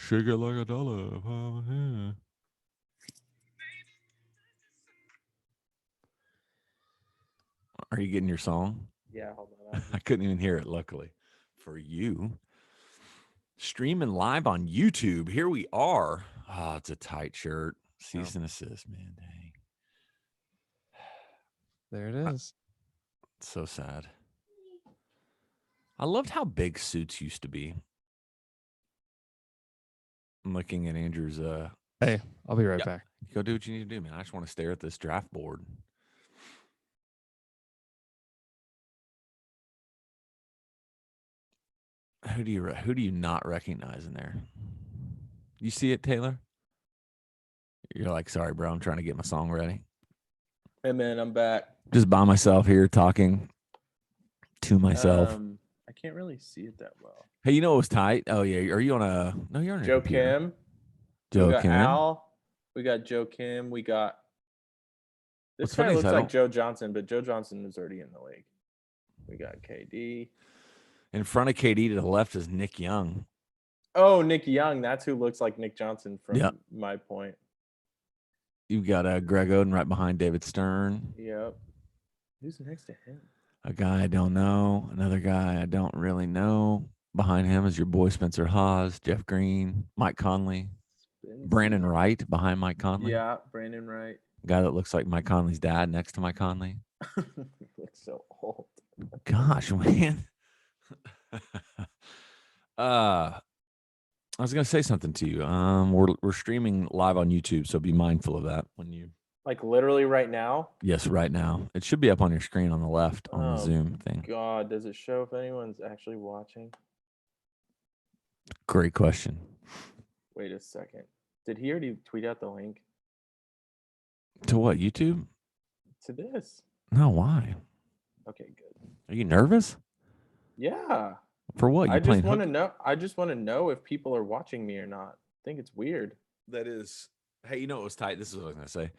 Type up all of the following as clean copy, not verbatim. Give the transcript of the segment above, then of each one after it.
Shake it like a dollar. Yeah. Are you getting your song? Yeah, hold on. I couldn't even hear it, luckily for you. Streaming live on YouTube. Here we are. Oh, it's a tight shirt. Cease and assist, man. Dang. There it is. It's so sad. I loved how big suits used to be. I'm looking at Andrew's. Hey, I'll be right back. Go do what you need to do, man. I just want to stare at this draft board. Who do you not recognize in there? You see it, Taylor? You're like, sorry, bro. I'm trying to get my song ready. Hey, man, I'm back. Just by myself here talking to myself. I can't really see it that well. Hey, you know what was tight? Oh, yeah. Are you on a... No, you're on Joe computer. Kim. Joe we got Kim. Al. We got Joe Kim. We got... This guy looks like Joe Johnson, but Joe Johnson is already in the league. We got KD. In front of KD to the left is Nick Young. Oh, Nick Young. That's who looks like Nick Johnson from my point. You got Greg Oden right behind David Stern. Yep. Who's next to him? A guy I don't know. Another guy I don't really know. Behind him is your boy Spencer Hawes, Jeff Green, Mike Conley, Brandon Wright behind Mike Conley. Yeah, Brandon Wright. Guy that looks like Mike Conley's dad next to Mike Conley. Looks so old. Gosh, man. I was gonna say something to you. We're streaming live on YouTube, so be mindful of that when you. Like literally right now? Yes, right now. It should be up on your screen on the left on the Zoom thing. God, does it show if anyone's actually watching? Great question. Wait a second. Did he already tweet out the link? To what, YouTube? To this. No, why? Okay, good. Are you nervous? Yeah. For what? I just want to know. I just want to know if people are watching me or not. I think it's weird. That is. Hey, you know what was tight? This is what I was gonna say.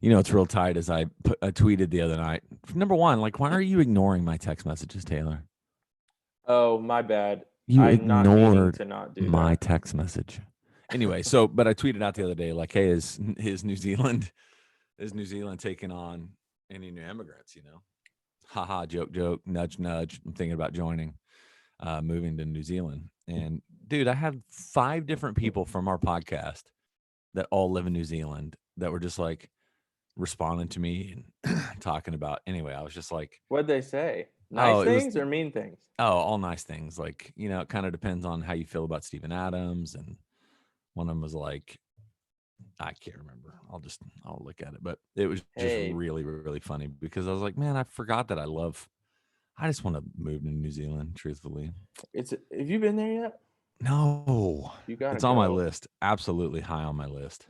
You know, it's real tight. As I tweeted the other night. Number one, like, why are you ignoring my text messages, Taylor? Oh, my bad. You ignored to not do my text message. Anyway, but I tweeted out the other day, like, hey, is New Zealand taking on any new immigrants? You know, haha, joke, nudge, nudge. I'm thinking about joining, moving to New Zealand. And dude, I had 5 different people from our podcast that all live in New Zealand that were just like responding to me and talking about. Anyway, I was just like, what'd they say? Nice things or mean things? Oh, all nice things. Like, you know, it kind of depends on how you feel about Steven Adams. And one of them was like, I can't remember. I'll look at it. But it was just really, really funny because I was like, man, I forgot that I just want to move to New Zealand, truthfully. Have you been there yet? No. It's on my list. Absolutely high on my list.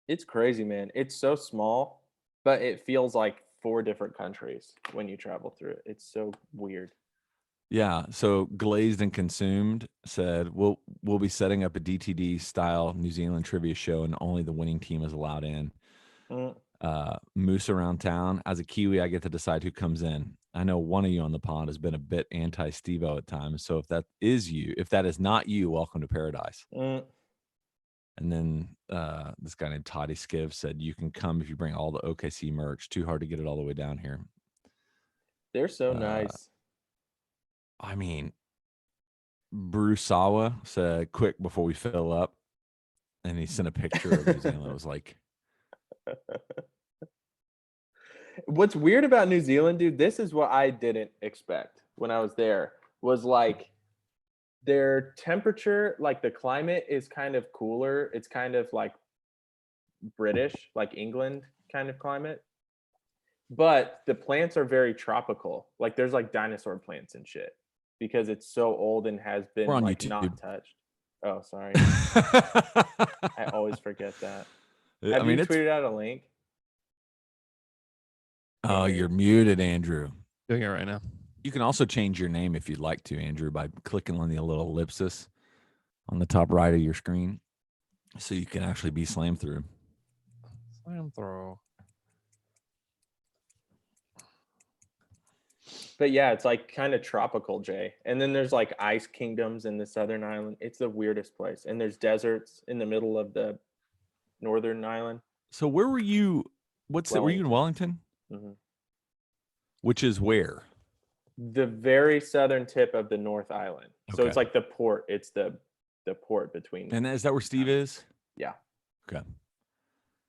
It's crazy, man. It's so small, but it feels like 4 different countries when you travel through it. It's so weird. Yeah. So Glazed and Consumed said we'll be setting up a DTD style New Zealand trivia show, and only the winning team is allowed in. Moose around town. As a Kiwi, I get to decide who comes in. I know one of you on the pod has been a bit anti-Steve-O at times. So if that is not you, welcome to paradise. And then this guy named Toddy Skiv said, you can come if you bring all the OKC merch. Too hard to get it all the way down here. They're so nice. I mean, Bruce Sawa said, quick before we fill up. And he sent a picture of New Zealand. It was like. What's weird about New Zealand, dude, this is what I didn't expect when I was there, was like their temperature, like the climate is kind of cooler. It's kind of like British, like England kind of climate. But the plants are very tropical. Like there's like dinosaur plants and shit because it's so old and has been like YouTube. Not touched. Oh, sorry. I always forget that. Have you tweeted out a link? Oh, you're muted, Andrew. Doing it right now. You can also change your name if you'd like to, Andrew, by clicking on the little ellipsis on the top right of your screen, so you can actually be slammed through. Slam throw. But yeah, it's like kind of tropical, Jay. And then there's like ice kingdoms in the southern island. It's the weirdest place. And there's deserts in the middle of the northern island. So where were you? Were you in Wellington? Mm-hmm. Which is where? The very southern tip of the North Island. So Okay. it's like the port. It's the port between. And is that where Steve is? Yeah. Okay.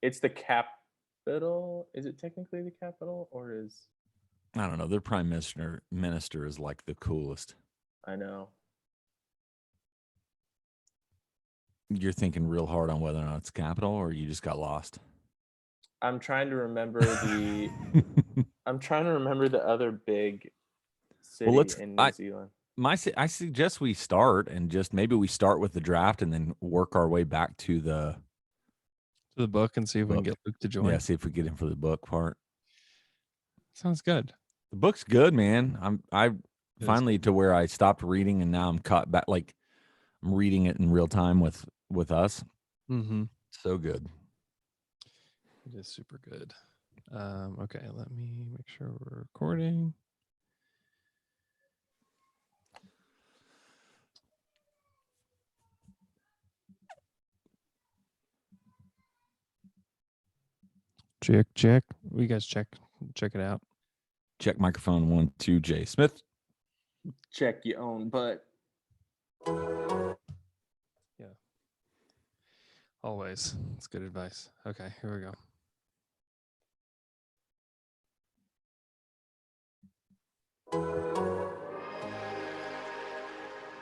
It's the capital. Is it technically the capital, or is? I don't know. Their prime minister is like the coolest. I know. You're thinking real hard on whether or not it's capital, or you just got lost. I'm trying to remember the. I'm trying to remember the other big city in New Zealand. I suggest we start and just maybe we start with the draft and then work our way back to the book and see if we can get Luke to join. Yeah, see if we get him for the book part. Sounds good. The book's good, man. I finally to where I stopped reading and now I'm caught back. Like I'm reading it in real time with us. Mm-hmm. So good. It is super good. Okay, let me make sure we're recording. Check. You guys check it out. Check microphone 1, 2, Jay Smith. Check your own butt. Yeah. Always. It's good advice. Okay, here we go.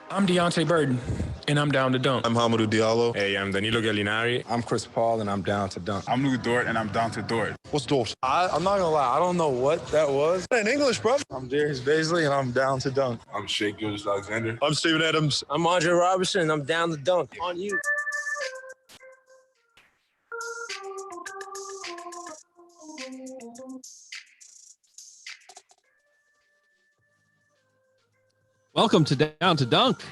I'm Deontay Burton, and I'm down to dunk. I'm Hamidou Diallo. Hey, I'm Danilo Gallinari. I'm Chris Paul, and I'm down to dunk. I'm Lou Dort, and I'm down to Dort. What's Dort? I'm not gonna lie, I don't know what that was. In English, bro. I'm Darius Baisley, and I'm down to dunk. I'm Shea Gilgeous-Alexander. I'm Steven Adams. I'm Andre Robertson, and I'm down to dunk. On you. Welcome to Down to Dunk.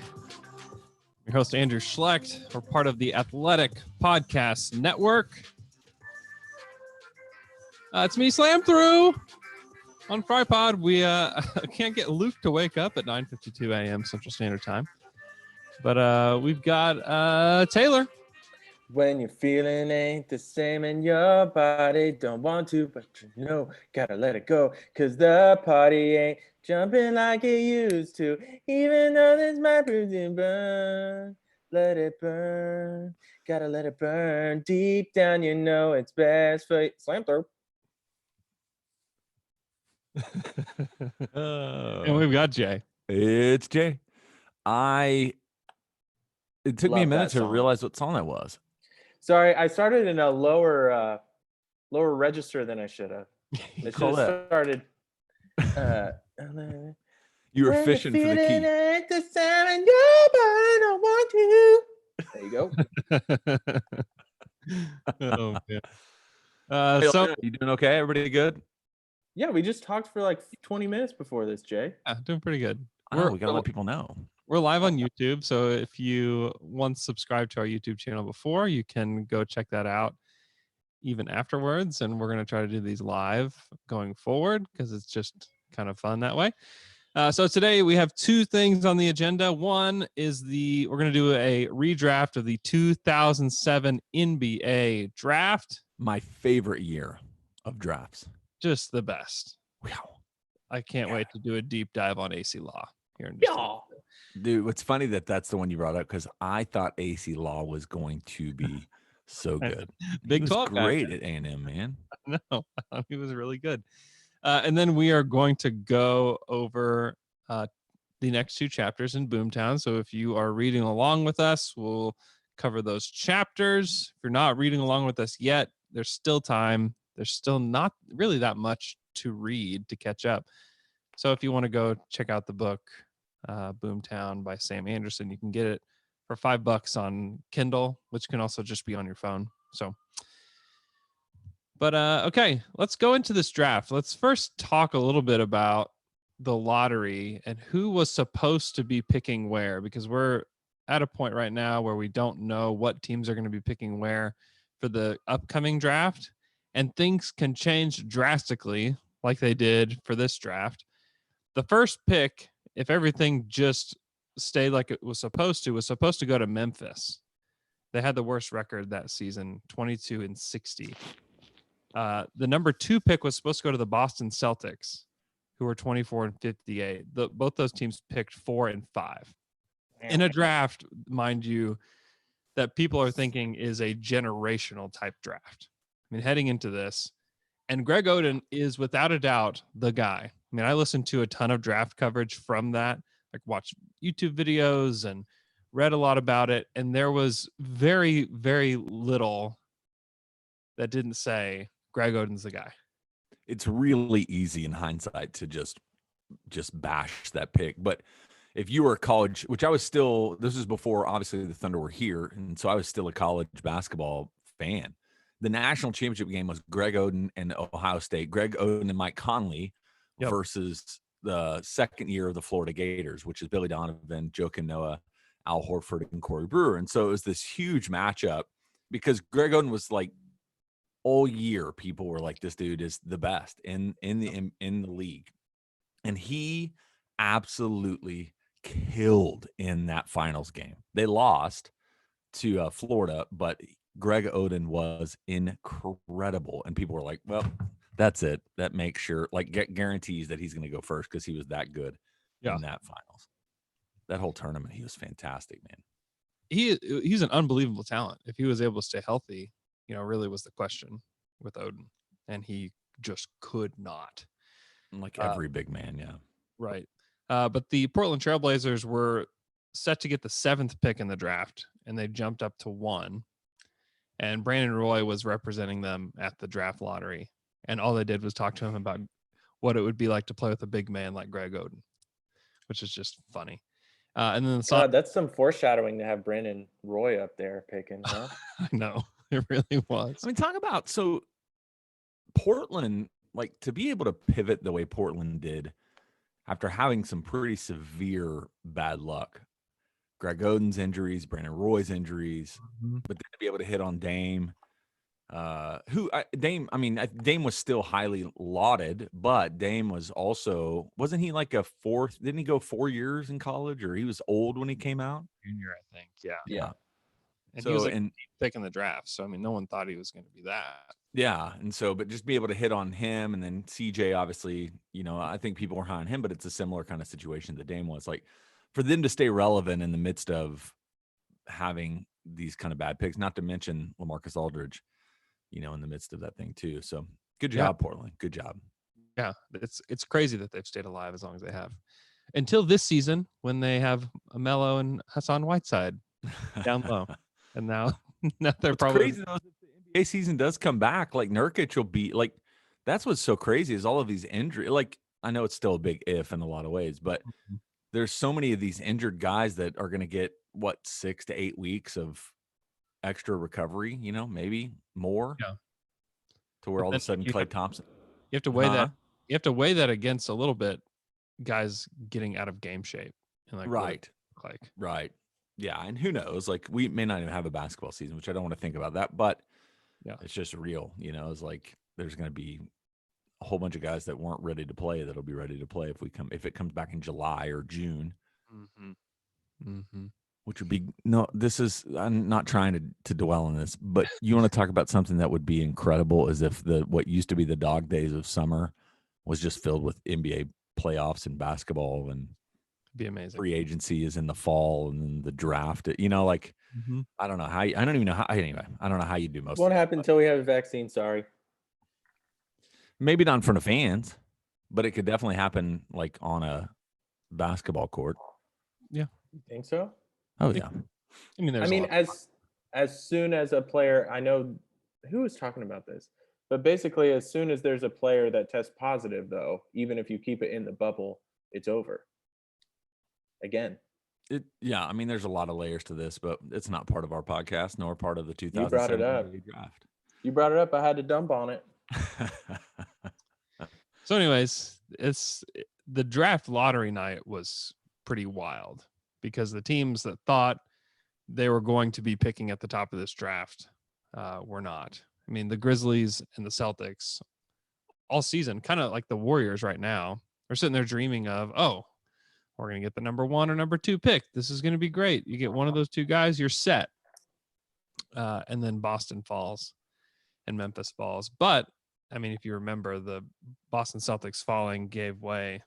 Your host, Andrew Schlecht. We're part of the Athletic Podcast Network. It's me, Slam Through, on FriPod. We can't get Luke to wake up at 9:52 a.m. Central Standard Time. But we've got Taylor. When you're feeling ain't the same and your body don't want to, but you know, gotta let it go, cause the party ain't jumping like it used to, even though this might burn. Let it burn, gotta let it burn. Deep down, you know it's best for you. Slam through. And we've got Jay. It's Jay. It took me a minute to realize what song that was. Sorry, I started in a lower register than I should have. I should have started. You were fishing for the key. There you go. Oh, man. So you doing okay? Everybody good? Yeah, we just talked for like 20 minutes before this, Jay. Yeah, doing pretty good. We gotta let people know. We're live on YouTube, so if you once subscribed to our YouTube channel before, you can go check that out even afterwards. And we're going to try to do these live going forward because it's just kind of fun that way. So today we have two things on the agenda. One is we're going to do a redraft of the 2007 NBA draft. My favorite year of drafts. Just the best. Wow. I can't wait to do a deep dive on AC Law here in Dude, what's funny that's the one you brought up because I thought AC Law was going to be so good. Big 12 great at A&M, man. No, he was really good. And then we are going to go over the next two chapters in Boomtown. So if you are reading along with us, we'll cover those chapters. If you're not reading along with us yet, there's still time. There's still not really that much to read to catch up. So if you want to go check out the book, Boomtown by Sam Anderson, you can get it for $5 on Kindle, which can also just be on your phone. So, but okay, let's go into this draft. Let's first talk a little bit about the lottery and who was supposed to be picking where, because we're at a point right now where we don't know what teams are going to be picking where for the upcoming draft, and things can change drastically like they did for this draft. the first pick, if everything just stayed like it was supposed to go to Memphis. They had the worst record that season, 22-60. The number 2 pick was supposed to go to the Boston Celtics, who were 24-58. Both those teams picked 4 and 5 in a draft, mind you, that people are thinking is a generational type draft. I mean, heading into this, and Greg Oden is without a doubt the guy. I mean, I listened to a ton of draft coverage from that, like watched YouTube videos and read a lot about it. And there was very, very little that didn't say Greg Oden's the guy. It's really easy in hindsight to just bash that pick. But if you were a college, which I was still, this was before obviously the Thunder were here. And so I was still a college basketball fan. The national championship game was Greg Oden and Ohio State, Greg Oden and Mike Conley versus the second year of the Florida Gators, which is Billy Donovan, Joakim Noah, Al Horford, and Corey Brewer. And so it was this huge matchup because Greg Oden was like all year, people were like, this dude is the best in the league. And he absolutely killed in that finals game. They lost to Florida, but Greg Oden was incredible. And people were like, well, that's it. That makes sure, like, guarantees that he's going to go first because he was that good in that finals. That whole tournament, he was fantastic, man. He's an unbelievable talent. If he was able to stay healthy, really was the question with Oden. And he just could not. Like every big man, yeah. Right. But the Portland Trailblazers were set to get the 7th pick in the draft, and they jumped up to 1. And Brandon Roy was representing them at the draft lottery. And all they did was talk to him about what it would be like to play with a big man like Greg Oden, which is just funny. And then that's some foreshadowing to have Brandon Roy up there picking, huh? I know. It really was. I mean, talk about, so Portland, like, to be able to pivot the way Portland did after having some pretty severe bad luck. Greg Oden's injuries, Brandon Roy's injuries, but then to be able to hit on Dame, Dame was still highly lauded, but Dame was also, wasn't he like a 4th? Didn't he go 4 years in college, or he was old when he came out? Junior, I think. Yeah. And so, he was like pick in the draft. So, I mean, no one thought he was going to be that. Yeah. And so, but just be able to hit on him, and then CJ, obviously, I think people were high on him, but it's a similar kind of situation that Dame was. Like, for them to stay relevant in the midst of having these kind of bad picks, not to mention LaMarcus Aldridge, in the midst of that thing too. So good job, Portland. Good job. Yeah. It's crazy that they've stayed alive as long as they have until this season when they have Melo and Hassan Whiteside down low. And now they're probably crazy though. If the NBA season does come back, like Nurkic will be like, that's what's so crazy is all of these injuries. Like, I know it's still a big if in a lot of ways, but there's so many of these injured guys that are going to get 6 to 8 weeks of extra recovery, maybe more. Yeah. To where all of a sudden Klay Thompson. You have to weigh that. You have to weigh that against a little bit guys getting out of game shape and right. Yeah, and who knows? Like, we may not even have a basketball season, which I don't want to think about that, but it's just real. It's like there's going to be a whole bunch of guys that weren't ready to play that'll be ready to play if it comes back in July or June. Which would be I'm not trying to dwell on this, but you want to talk about something that would be incredible is if what used to be the dog days of summer was just filled with NBA playoffs and basketball, and be amazing. Free agency is in the fall, and then the draft, I don't know how, I don't even know how, anyway, I don't know how you do most Won't of happen until we have a vaccine. Sorry. Maybe not in front of fans, but it could definitely happen like on a basketball court. Yeah. You think so? Oh yeah. I mean, as soon as a player, I know who was talking about this, but basically as soon as there's a player that tests positive, though, even if you keep it in the bubble, it's over. Again. I mean, there's a lot of layers to this, but it's not part of our podcast nor part of the 2007 You brought it up. draft. You brought it up. I had to dump on it. So anyways, the draft lottery night was pretty wild because the teams that thought they were going to be picking at the top of this draft were not. I mean, the Grizzlies and the Celtics all season, kind of like the Warriors right now, We're sitting there dreaming of, oh, we're going to get the number 1 or number 2 pick. This is going to be great. You get one of those two guys, you're set. And then Boston falls and Memphis falls. But, I mean, if you remember, the Boston Celtics falling gave way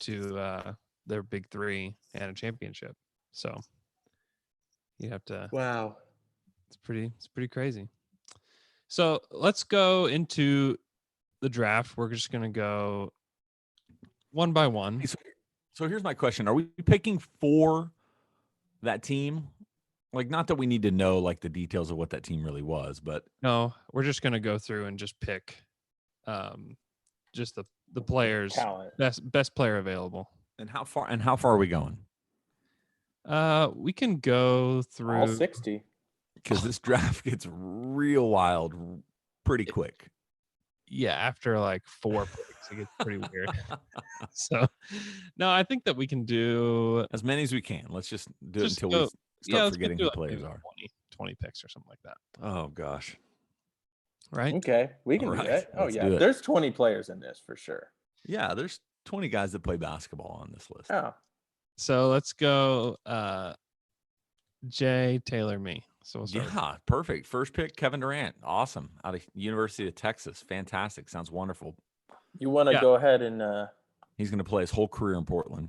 to their big 3 and a championship. So you have to. Wow. It's pretty crazy. So let's go into the draft. We're just going to go one by one. So here's my question. Are we picking for that team? Like, not that we need to know like the details of what that team really was, but No, we're just going to go through and just pick just the players, Talent. best player available. and how far are we going? We can go All through 60. Because this draft gets real wild pretty quick. Yeah, after like 4 picks, it gets pretty weird. So, no, I think that we can do As many as we can. Let's just do Just it until go- we start let's forgetting do who like players maybe are. 20 picks or something like that. Oh gosh. Right? Okay, we can All do right, that. Oh let's yeah, do it. there's 20 players in this for sure. Yeah, there's 20 guys that play basketball on this list. Oh, So let's go Jay, Taylor, me. So we'll start. Yeah, perfect. First pick, Kevin Durant. Awesome. Out of University of Texas. Fantastic. Sounds wonderful. you want to Yeah. go ahead and He's going to play his whole career in Portland.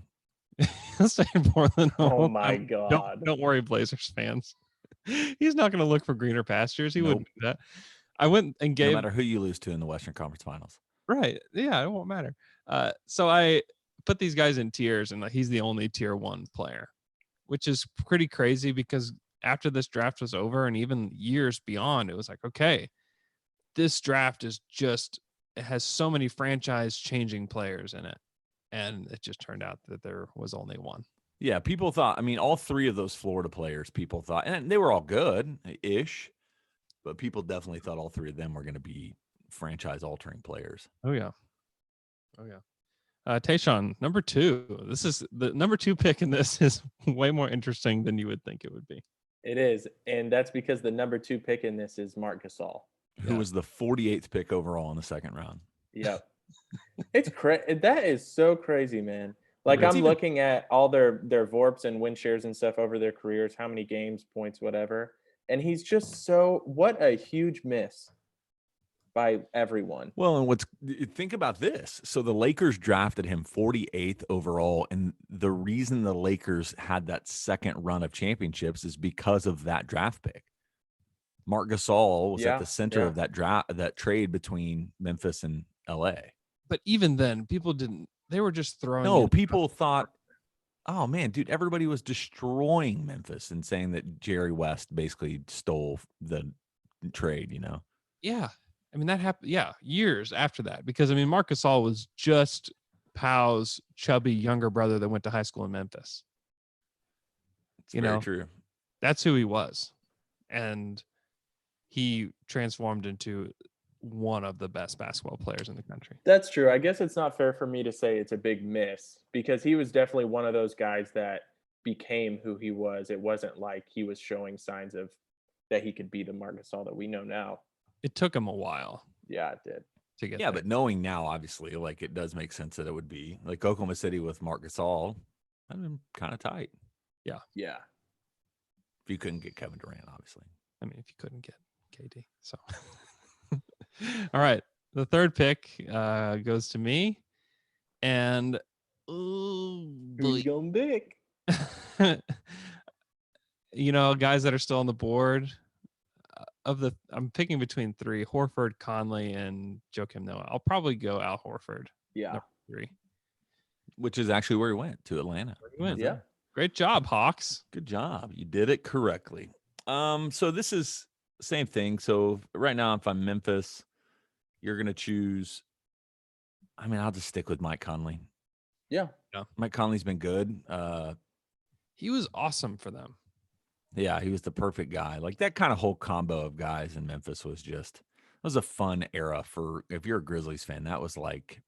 He'll stay in Portland. the Oh whole my time. God. Don't worry, Blazers fans. He's not going to look for greener pastures. He Nope. wouldn't do that. I went and No gave matter who you lose to in the Western Conference Finals. right. Yeah, it won't matter. So I put these guys in tiers, and he's the only tier 1 player, which is pretty crazy because after this draft was over and even years beyond, it was like, okay, this draft is just, it has so many franchise changing players in it. And it just turned out that there was only one. Yeah, people thought, I mean, all 3 of those Florida players, people thought, and they were all good-ish, but people definitely thought all 3 of them were going to be franchise-altering players. Oh, yeah. Oh, yeah. Tayshaun, number 2. This is the number 2 pick in this is way more interesting than you would think it would be. it is, and that's because the number 2 pick in this is Marc Gasol. Who Yeah. was the 48th pick overall in the second round. Yep. It's that is so crazy, man. Like It's I'm even- looking at all their VORPs and win shares and stuff over their careers, how many games, points, whatever. And he's just what a huge miss by everyone. Well, and think about this. So the Lakers drafted him 48th overall, and the reason the Lakers had that second run of championships is because of that draft pick. Marc Gasol was at the center of that that trade between Memphis and LA. But even then, people didn't, they were just throwing. No, in- people thought, oh man, dude, everybody was destroying Memphis and saying that Jerry West basically stole the trade, you know? Yeah. I mean, that happened. Yeah. Years after that, because I mean, Marc Gasol was just Pow's chubby younger brother that went to high school in Memphis. It's You very know, true. That's who he was. And he transformed into one of the best basketball players in the country. That's true. I guess it's not fair for me to say it's a big miss because he was definitely one of those guys that became who he was. It wasn't like he was showing signs of that he could be the Marc Gasol that we know now. It took him a while Yeah, it did. to get Yeah, there. but knowing now, obviously, like it does make sense that it would be like Oklahoma City with Marc Gasol. That'd been kind of tight Yeah. if you couldn't get Kevin Durant, obviously. I mean, if you couldn't get KD. So, all right. The third pick goes to me. And, oh, Who's going big? you know, guys that are still on the board I'm picking between 3, Horford, Conley, and Joakim Noah. I'll probably go Al Horford. Yeah. Number 3. Which is actually where he went, to Atlanta. He went. Yeah. Great job, Hawks. Good job. You did it correctly. So this is same thing. So right now, if I'm Memphis, you're gonna choose. I mean, I'll just stick with Mike Conley. Yeah. Mike Conley's been good. He was awesome for them. Yeah, he was the perfect guy. Like that kind of whole combo of guys in Memphis was a fun era for if you're a Grizzlies fan. That was like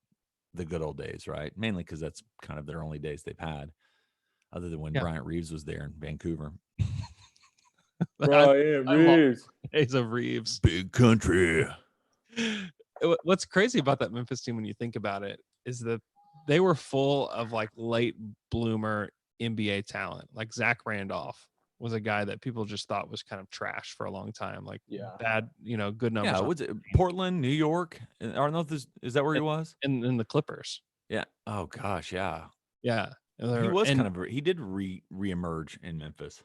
the good old days, right? Mainly because that's kind of their only days they've had, other than when Bryant Reeves was there in Vancouver. Brian I love Reeves. Days of Reeves. Big country. What's crazy about that Memphis team when you think about it is that they were full of like late bloomer NBA talent. Like Zach Randolph was a guy that people just thought was kind of trash for a long time. Like bad, good numbers. Yeah, was it Portland, New York? I don't know if is that where he was? In the Clippers. Yeah. Oh gosh, yeah. Yeah. He was he did reemerge in Memphis.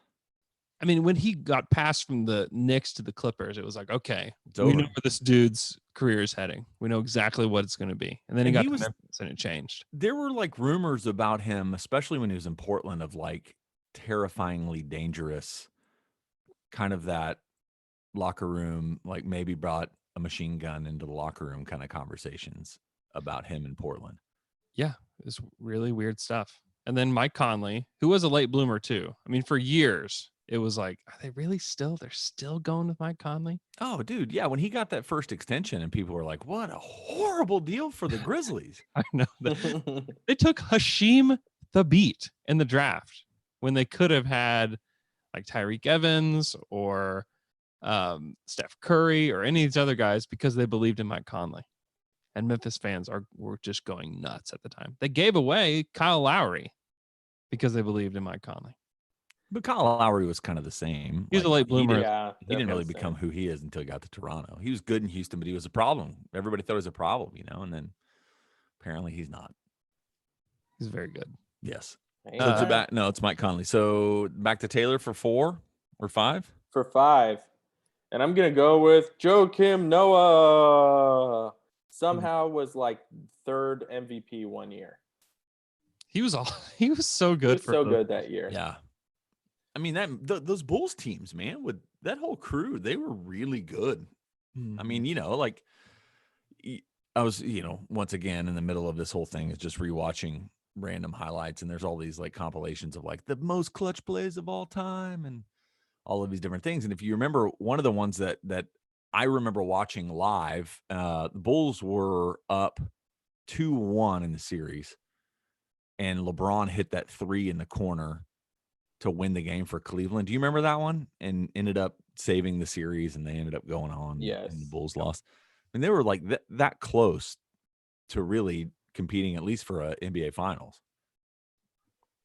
I mean, when he got passed from the Knicks to the Clippers, it was like, okay, we over. know where this dude's career is heading. We know exactly what it's going to be. And then he got to Memphis and it changed. There were like rumors about him, especially when he was in Portland, of like terrifyingly dangerous, kind of that locker room, like maybe brought a machine gun into the locker room kind of conversations about him in Portland. Yeah, it's really weird stuff. And then Mike Conley, who was a late bloomer too. I mean, for years, it was like, are they really they're still going with Mike Conley? Oh, dude. Yeah. When he got that first extension and people were like, what a horrible deal for the Grizzlies. I know. They took Hashim the Beat in the draft when they could have had like Tyreek Evans or Steph Curry or any of these other guys because they believed in Mike Conley. And Memphis fans were just going nuts at the time. They gave away Kyle Lowry because they believed in Mike Conley. But Kyle Lowry was kind of the same. He was a late bloomer. He didn't really become who he is until he got to Toronto. He was good in Houston, but he was a problem. Everybody thought he was a problem, and then apparently he's not. He's very good. Yes. So it's Mike Conley. So back to Taylor for 4 or 5? For 5. And I'm going to go with Joakim Noah. Somehow was like 3rd MVP one year. He was so good. Good that year. Yeah. I mean, those Bulls teams, man, with that whole crew, they were really good. Mm-hmm. I mean, like I was, once again in the middle of this whole thing is just rewatching random highlights, and there's all these like compilations of like the most clutch plays of all time and all of these different things. And if you remember, one of the ones that I remember watching live, the Bulls were up 2-1 in the series, and LeBron hit that 3 in the corner to win the game for Cleveland. Do you remember that one? And ended up saving the series, and they ended up going on. Yes. And the Bulls lost. I mean, they were like that close to really competing at least for a NBA Finals.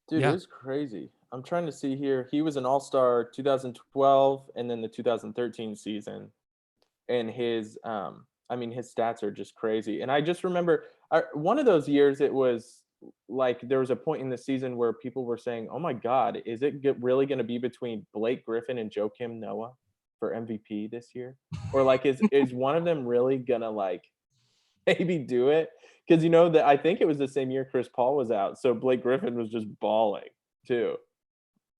Dude, It was crazy. I'm trying to see here. He was an All-Star 2012 and then the 2013 season. And his stats are just crazy. And I just remember one of those years, it was like there was a point in the season where people were saying, oh my God, is it really going to be between Blake Griffin and Joakim Noah for MVP this year? Or like, is one of them really going to like maybe do it? Because that I think it was the same year Chris Paul was out. So Blake Griffin was just balling too.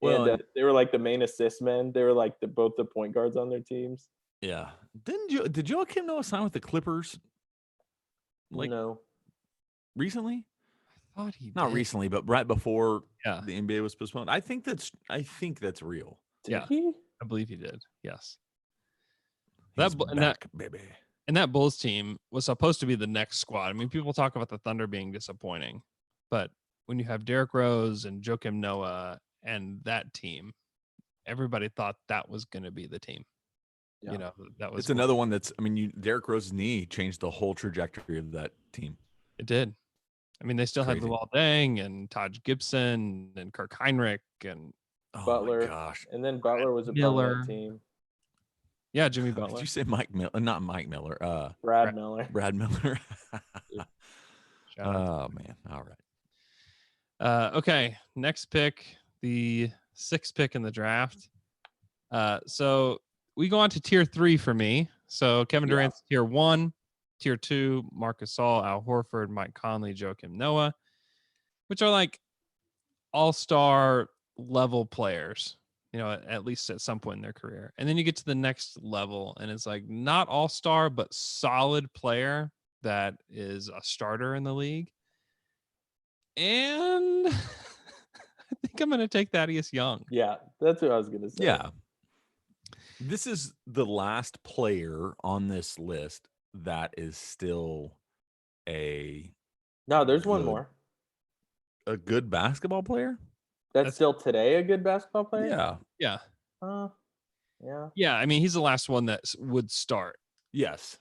Well, and they were like the main assist men. They were like both the point guards on their teams. Yeah. Did Joakim Noah sign with the Clippers? Like, no. Recently? I thought he did. Not recently, but right before the NBA was postponed. I think that's real. Did he? I believe he did. Yes. Baby. And that Bulls team was supposed to be the next squad. I mean, people talk about the Thunder being disappointing, but when you have Derrick Rose and Joakim Noah and that team, everybody thought that was going to be the team. Yeah. That was. It's another one that's. I mean, Derrick Rose's knee changed the whole trajectory of that team. It did. I mean, they still had Luol Deng and Taj Gibson and Kirk Heinrich and Butler. My gosh. And then Butler was a part of that team. Yeah, Jimmy Butler. Did you say Mike Miller? Not Mike Miller. Brad Miller. Brad Miller. Oh man! All right. Okay. Next pick, the 6th pick in the draft. So we go on to tier 3 for me. So Kevin Durant's tier 1, tier 2, Marc Gasol, Al Horford, Mike Conley, Joakim Noah, which are like all-star level players. At least at some point in their career. And then you get to the next level and it's like not all-star, but solid player that is a starter in the league. And I think I'm going to take Thaddeus Young. Yeah, that's what I was going to say. Yeah. This is the last player on this list that is still No, there's one more. A good basketball player? That's still today a good basketball player? Yeah. Yeah. Yeah. Yeah, I mean, he's the last one that would start. Yes.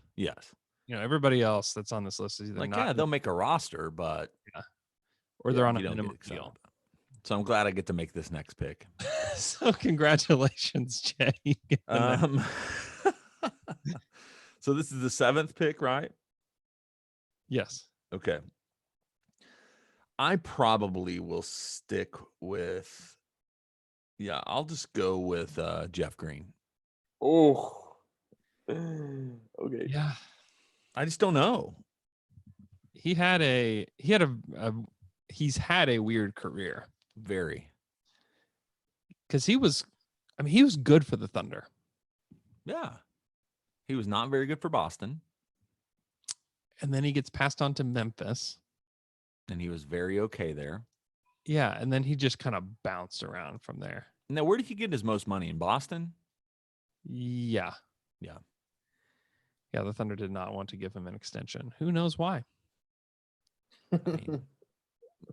Everybody else that's on this list is either like, not. they'll make a roster, but or they're on You a don't get minimum excited deal. about it. So I'm glad I get to make this next pick. So congratulations, Jay. You get the next- So this is the 7th pick, right? Yes. Okay. I probably will stick with, I'll just go with Jeff Green. Oh. Okay. Yeah. I just don't know. He's had a weird career Very. because he was good for the Thunder. Yeah. He was not very good for Boston. And then he gets passed on to Memphis. And he was very okay there. Yeah. And then he just kind of bounced around from there. Now, where did he get his most money? In Boston? Yeah. Yeah. Yeah. The Thunder did not want to give him an extension. Who knows why? I mean,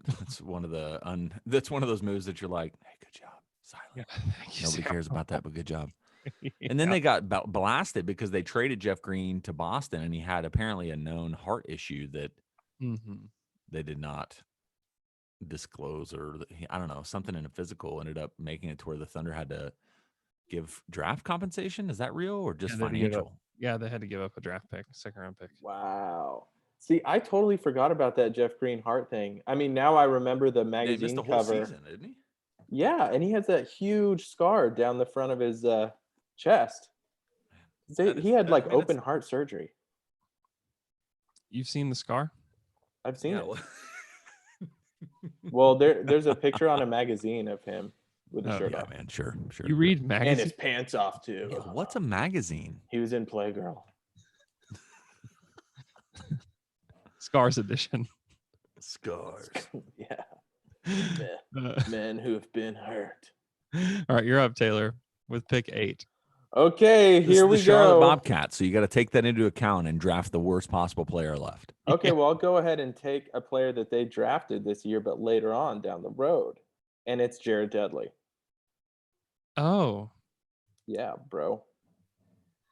that's one of those moves that you're like, hey, good job. Silent. Yeah. Thank you, Nobody Sam. cares about that, but good job. Yeah. And then they got blasted because they traded Jeff Green to Boston, and he had apparently a known heart issue that they did not disclose, or I don't know, something in a physical ended up making it to where the Thunder had to give draft compensation. Is that real or just financial? Yeah, they had to give up a draft pick, 2nd-round pick. Wow. See, I totally forgot about that Jeff Green heart thing. I mean, now I remember the They magazine missed the whole cover. season, didn't he? Yeah, and he has that huge scar down the front of his chest. He had like open heart surgery. You've seen the scar? I've seen it. Well, Well, there's a picture on a magazine of him with his Oh, shirt yeah, off. man, sure. You read And magazines? his pants off too. Yeah, what's a magazine? He was in Playgirl. Scars edition. Scars. Yeah. Men who have been hurt. All right, you're up, Taylor, with pick 8. Okay, This here is we the Charlotte go. Bobcats, so you got to take that into account and draft the worst possible player left. Okay, well, I'll go ahead and take a player that they drafted this year, but later on down the road. And it's Jared Dudley. Oh, Yeah, bro.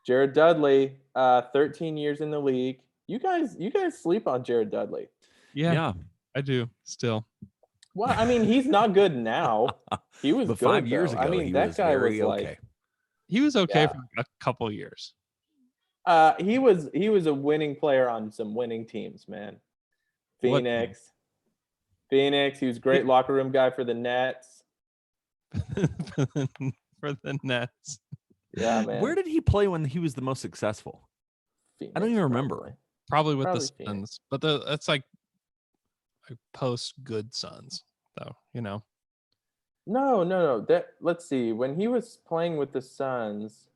Jared Dudley, 13 years in the league. You guys sleep on Jared Dudley. yeah, I do still. Well, I mean, he's not good now. He was But good 5 years though. ago, I mean, he that was guy very was like okay. He was okay Yeah. for a couple years. He was a winning player on some winning teams, man. What Phoenix. He was a great locker room guy for the Nets. for the Nets. Yeah, man. Where did he play when he was the most successful? Phoenix, I don't even remember. probably. Probably with Probably the Phoenix. Suns, but that's like post good Suns, though. No. Let's see. When he was playing with the Suns,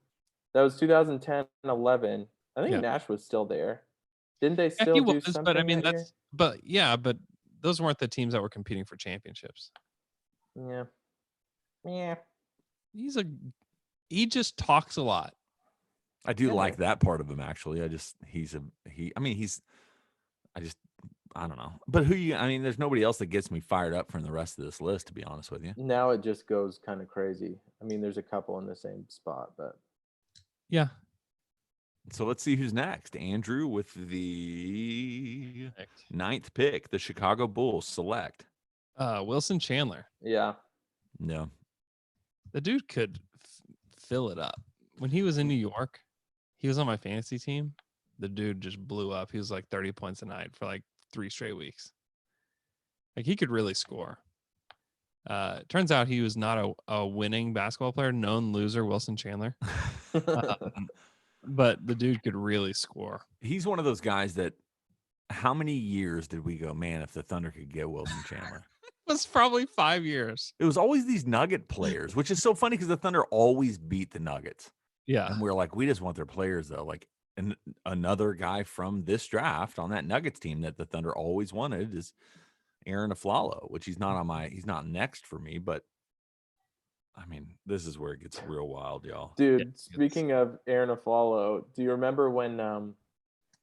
that was 2010-11. I think Yeah. Nash was still there. Didn't they Yeah, still he do was, something? but I mean that year? but those weren't the teams that were competing for championships. Yeah. Yeah. He just talks a lot. I do Yeah, like man. that part of him, actually. I don't know. But there's nobody else that gets me fired up from the rest of this list, to be honest with you. Now it just goes kind of crazy. I mean, there's a couple in the same spot, but Yeah. So let's see who's next. Andrew with the 9th pick, the Chicago Bulls select. Wilson Chandler. yeah. No. The dude could fill it up. When he was in New York, he was on my fantasy team. The dude just blew up. He was like 30 points a night for like 3 straight weeks. Like he could really score. Turns out he was not a winning basketball player, known loser, Wilson Chandler. But the dude could really score. He's one of those guys that, how many years did we go, man, if the Thunder could get Wilson Chandler? It was probably 5 years. It was always these Nugget players, which is so funny because the Thunder always beat the Nuggets. Yeah. And we're like, we just want their players, though. Like, and another guy from this draft on that Nuggets team that the Thunder always wanted is Aaron Aflalo, which he's not next for me, but I mean, this is where it gets real wild, y'all. Dude, speaking of Aaron Aflalo, do you remember when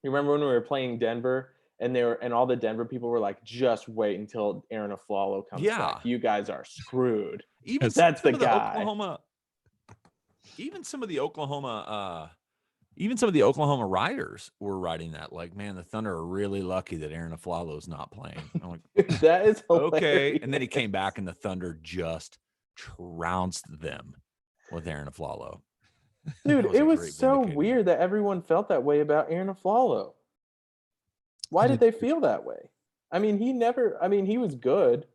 we were playing Denver and all the Denver people were like, just wait until Aaron Aflalo comes back. You guys are screwed. Even that's the some of guy. Even some of the Oklahoma Even some of the Oklahoma writers were writing that, like, man, the Thunder are really lucky that Aaron Aflalo's not playing. I'm like, That is hilarious. okay. And then he came back and the Thunder just trounced them with Aaron Aflalo. Dude, it a was great so vindicating weird that everyone felt that way about Aaron Aflalo. Why did they feel that way? I mean, he was good.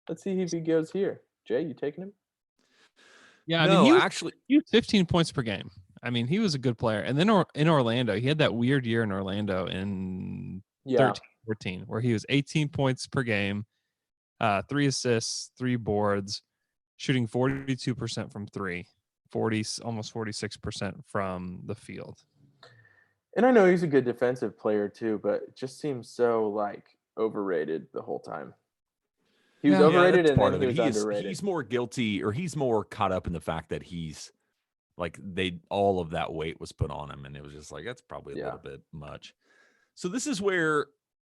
Let's see if he goes here. Jay, you taking him? Yeah, I No, mean, he actually, was 15 points per game. I mean, he was a good player. And then in Orlando, he had that weird year in Orlando in 13-14 where he was 18 points per game, 3 assists, 3 boards, shooting 42% from 3, almost 46% from the field. And I know he's a good defensive player too, but it just seems so like overrated the whole time. He was overrated that's and part then of he it. was underrated. He's more guilty, or he's more caught up in the fact that he's like all of that weight was put on him, and it was just like that's probably a little bit much. So this is where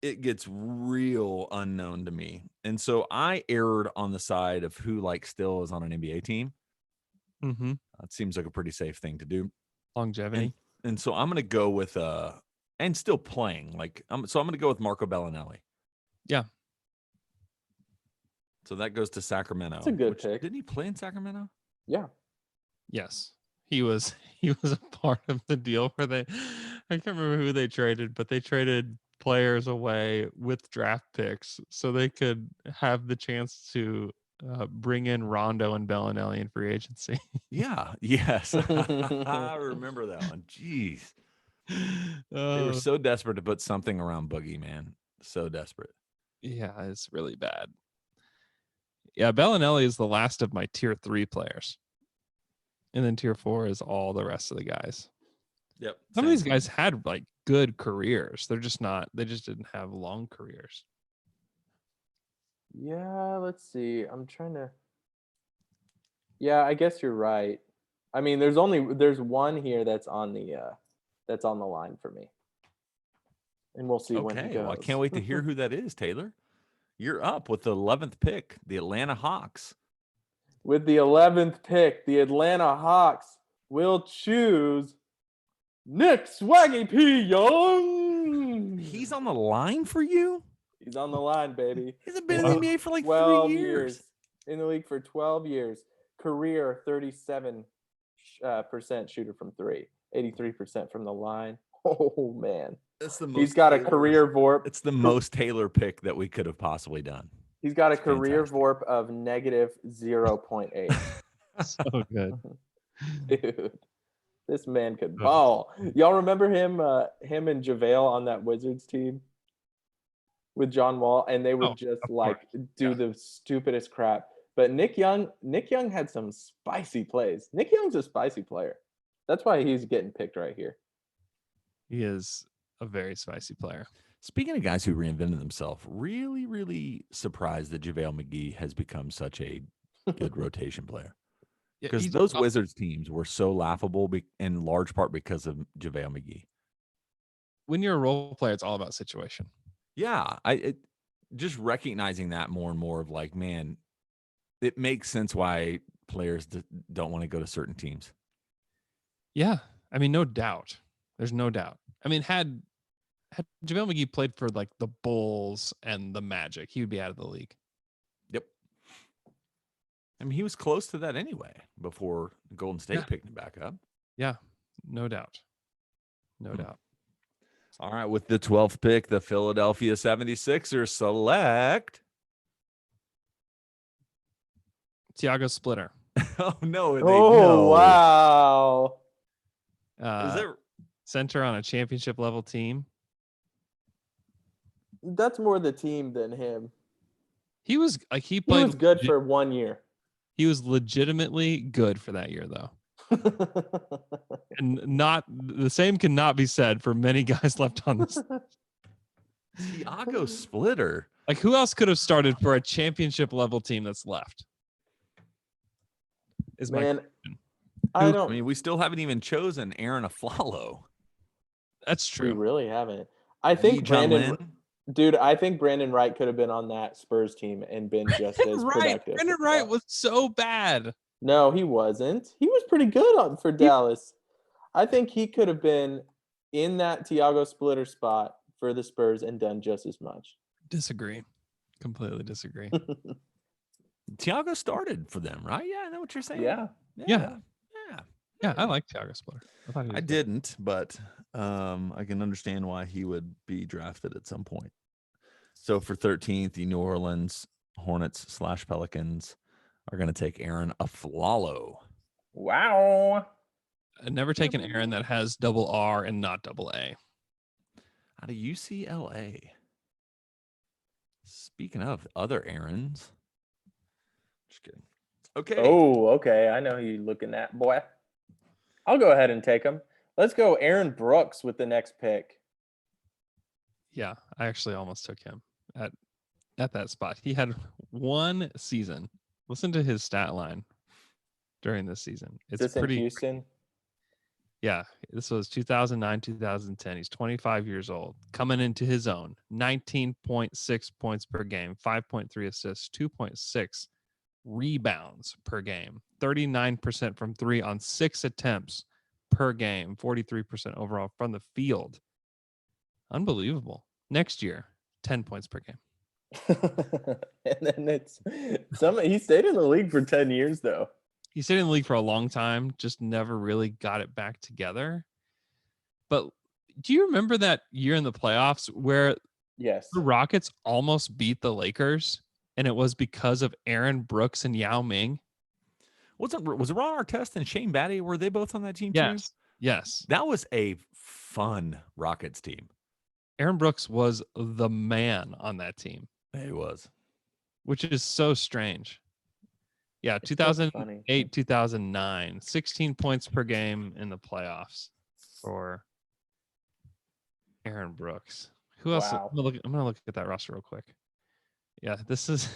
it gets real unknown to me, and so I erred on the side of who like still is on an NBA team. Mm-hmm. It seems like a pretty safe thing to do. Longevity. And so I'm going to go with and still playing so I'm going to go with Marco Bellinelli. Yeah. So that goes to Sacramento. That's a good pick. Didn't he play in Sacramento? Yeah. Yes. He was a part of the deal where I can't remember who they traded, but they traded players away with draft picks so they could have the chance to bring in Rondo and Bellinelli in free agency. Yeah. Yes. I remember that one. Jeez. They were so desperate to put something around Boogie, man. So desperate. Yeah, it's really bad. Yeah, Bellinelli is the last of my tier 3 players. And then tier 4 is all the rest of the guys. Yep. Some of these guys had like good careers. They just didn't have long careers. Yeah, let's see. Yeah, I guess you're right. I mean, there's one here that's on the line for me. And we'll see when he goes. Well, I can't wait to hear who that is, Taylor. You're up with the 11th pick, the Atlanta Hawks. With the 11th pick, the Atlanta Hawks will choose Nick Swaggy P. Young. He's on the line for you? He's on the line, baby. He's been in the NBA for like 3 years. In the league for 12 years. Career 37% shooter from 3, 83% from the line. Oh, man. He's got a career VORP. It's the most Taylor pick that we could have possibly done. He's got a career VORP of negative 0.8. So good. Dude, this man could ball. Y'all remember him and JaVale on that Wizards team with John Wall? And they would just do the stupidest crap. But Nick Young had some spicy plays. Nick Young's a spicy player. That's why he's getting picked right here. He is a very spicy player. Speaking of guys who reinvented themselves, really, really surprised that JaVale McGee has become such a good rotation player. Because those Wizards teams were so laughable in large part because of JaVale McGee. When you're a role player, it's all about situation. Yeah. Just recognizing that more and more of like, man, it makes sense why players don't want to go to certain teams. Yeah. I mean, no doubt. There's no doubt. I mean, had JaVale McGee played for like the Bulls and the Magic, he would be out of the league. Yep. I mean, he was close to that anyway before Golden State picked him back up. Yeah, no doubt. No doubt. All right, with the 12th pick, the Philadelphia 76ers select Thiago Splitter. Oh, no. Wow. Is there center on a championship level team? That's more the team than him. He was like he was good for 1 year. He was legitimately good for that year, though. And not the same cannot be said for many guys left on this. Thiago Splitter. Like, who else could have started for a championship level team that's left? I mean, we still haven't even chosen Aaron Aflalo. That's true. We really haven't. I think Brandon Wright could have been on that Spurs team and been just as productive. Brandon Wright was so bad. No, he wasn't. He was pretty good for Dallas. I think he could have been in that Thiago Splitter spot for the Spurs and done just as much. Disagree. Completely disagree. Thiago started for them, right? Yeah, I know what you're saying. Yeah. Yeah. Yeah. Yeah, I like Thiago Splitter. I thought he was I good. didn't, but I can understand why he would be drafted at some point. So for 13th, the New Orleans Hornets / Pelicans are going to take Aaron Aflalo. Wow. I've never taken Aaron that has double R and not double A. Out of UCLA. Speaking of other Aarons. Just kidding. Okay. Oh, okay. I know who you're looking at, boy. I'll go ahead and take him. Let's go Aaron Brooks with the next pick. Yeah, I actually almost took him at that spot. He had one season. Listen to his stat line during this season. Is It's this pretty. in Houston? Yeah, this was 2009, 2010. He's 25 years old, coming into his own. 19.6 points per game, 5.3 assists, 2.6 rebounds per game, 39% from 3 on 6 attempts per game, 43% overall from the field. Unbelievable. Next year, 10 points per game. And then he stayed in the league for 10 years though. He stayed in the league for a long time, just never really got it back together. But do you remember that year in the playoffs where Yes. the Rockets almost beat the Lakers, and it was because of Aaron Brooks and Yao Ming? Was it Ron Artest and Shane Battier? Were they both on that team too? Yes. Yes. That was a fun Rockets team. Aaron Brooks was the man on that team, He was. which is so strange. Yeah, It's so funny. 2008, 2009, 16 points per game in the playoffs for Aaron Brooks. Who else? Wow. I'm gonna look at that roster real quick. Yeah, this is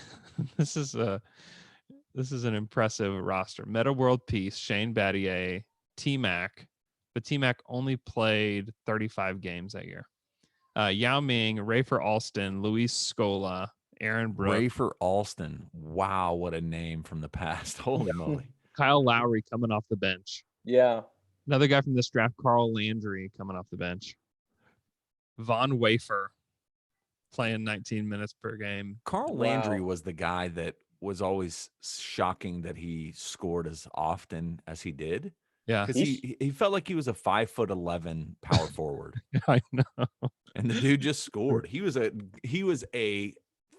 this is an impressive roster. Meta World Peace, Shane Battier, T-Mac, but T-Mac only played 35 games that year. Yao Ming, Rafer Alston, Luis Scola, Aaron Brooks, Rafer Alston. Wow, what a name from the past. Holy moly. Kyle Lowry coming off the bench. Yeah. Another guy from this draft, Carl Landry, coming off the bench. Von Wafer playing 19 minutes per game. Carl Landry was the guy that was always shocking that he scored as often as he did. Yeah. Because he felt like he was a 5'11" power forward. I know. And the dude just scored. He was a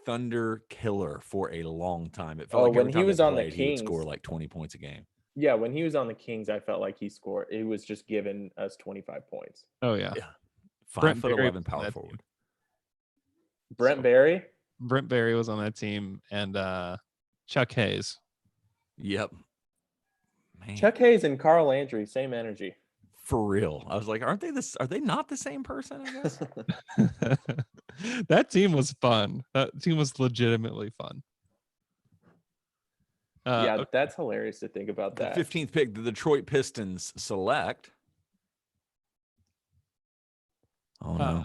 thunder killer for a long time. It felt like when every he time was they on the played, he would Kings, score like 20 points a game. Yeah, when he was on the Kings, I felt like he scored. It was just giving us 25 points. Oh, yeah. 5'11" power forward. Brent Barry? Brent Barry was on that team, and Chuck Hayes. Yep. Man. Chuck Hayes and Carl Landry, same energy. For real. I was like, are they not the same person, I guess? That team was fun. That team was legitimately fun. Yeah, that's hilarious to think about The that. 15th pick, the Detroit Pistons select. Oh, no.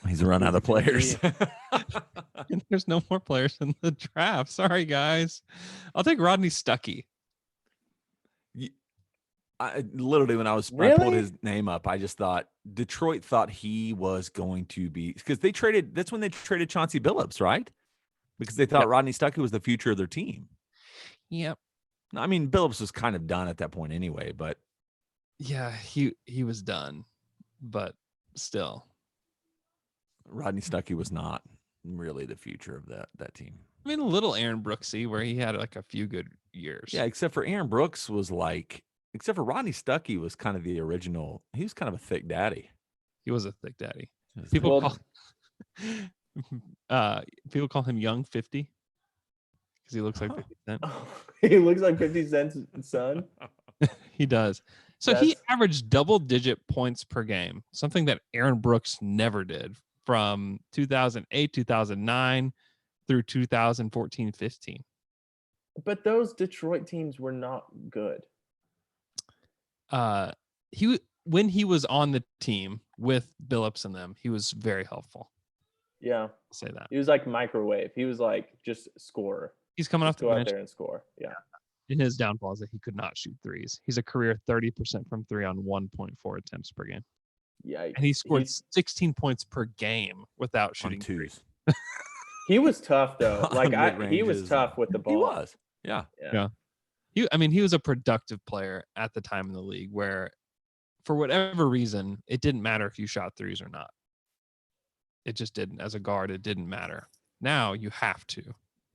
He's run out of players. There's no more players in the draft. Sorry, guys. I'll take Rodney Stuckey. I literally, when I pulled his name up, I just thought Detroit thought he was going to be, because that's when they traded Chauncey Billups, right? Because they thought Rodney Stuckey was the future of their team. Yep. I mean, Billups was kind of done at that point anyway, but yeah, he was done, but still, Rodney Stuckey was not really the future of that team. I mean, a little Aaron Brooksy, where he had like a few good years. Yeah, except for Aaron Brooks except for Rodney Stuckey was kind of the original. He was kind of a thick daddy. He was a thick daddy. People call him Young 50 because he looks like 50 Cent. He looks like 50 Cent's son. He does. So he averaged double-digit points per game, something that Aaron Brooks never did from 2008, 2009 through 2014-15. But those Detroit teams were not good. When he was on the team with Billups and them, he was very helpful. Yeah. I'll say that. He was like microwave. He was like just scorer. He's coming off the go bench. out there and score. Yeah. And his downfall is that he could not shoot threes. He's a career 30% from three on 1.4 attempts per game. Yikes. And he scored 16 points per game without on shooting threes. twos. He was tough though. On Like he was mid-ranges tough with the He ball. was. Yeah. Yeah. He was a productive player at the time in the league where, for whatever reason, it didn't matter if you shot threes or not. It just didn't. As a guard, it didn't matter. Now you have to,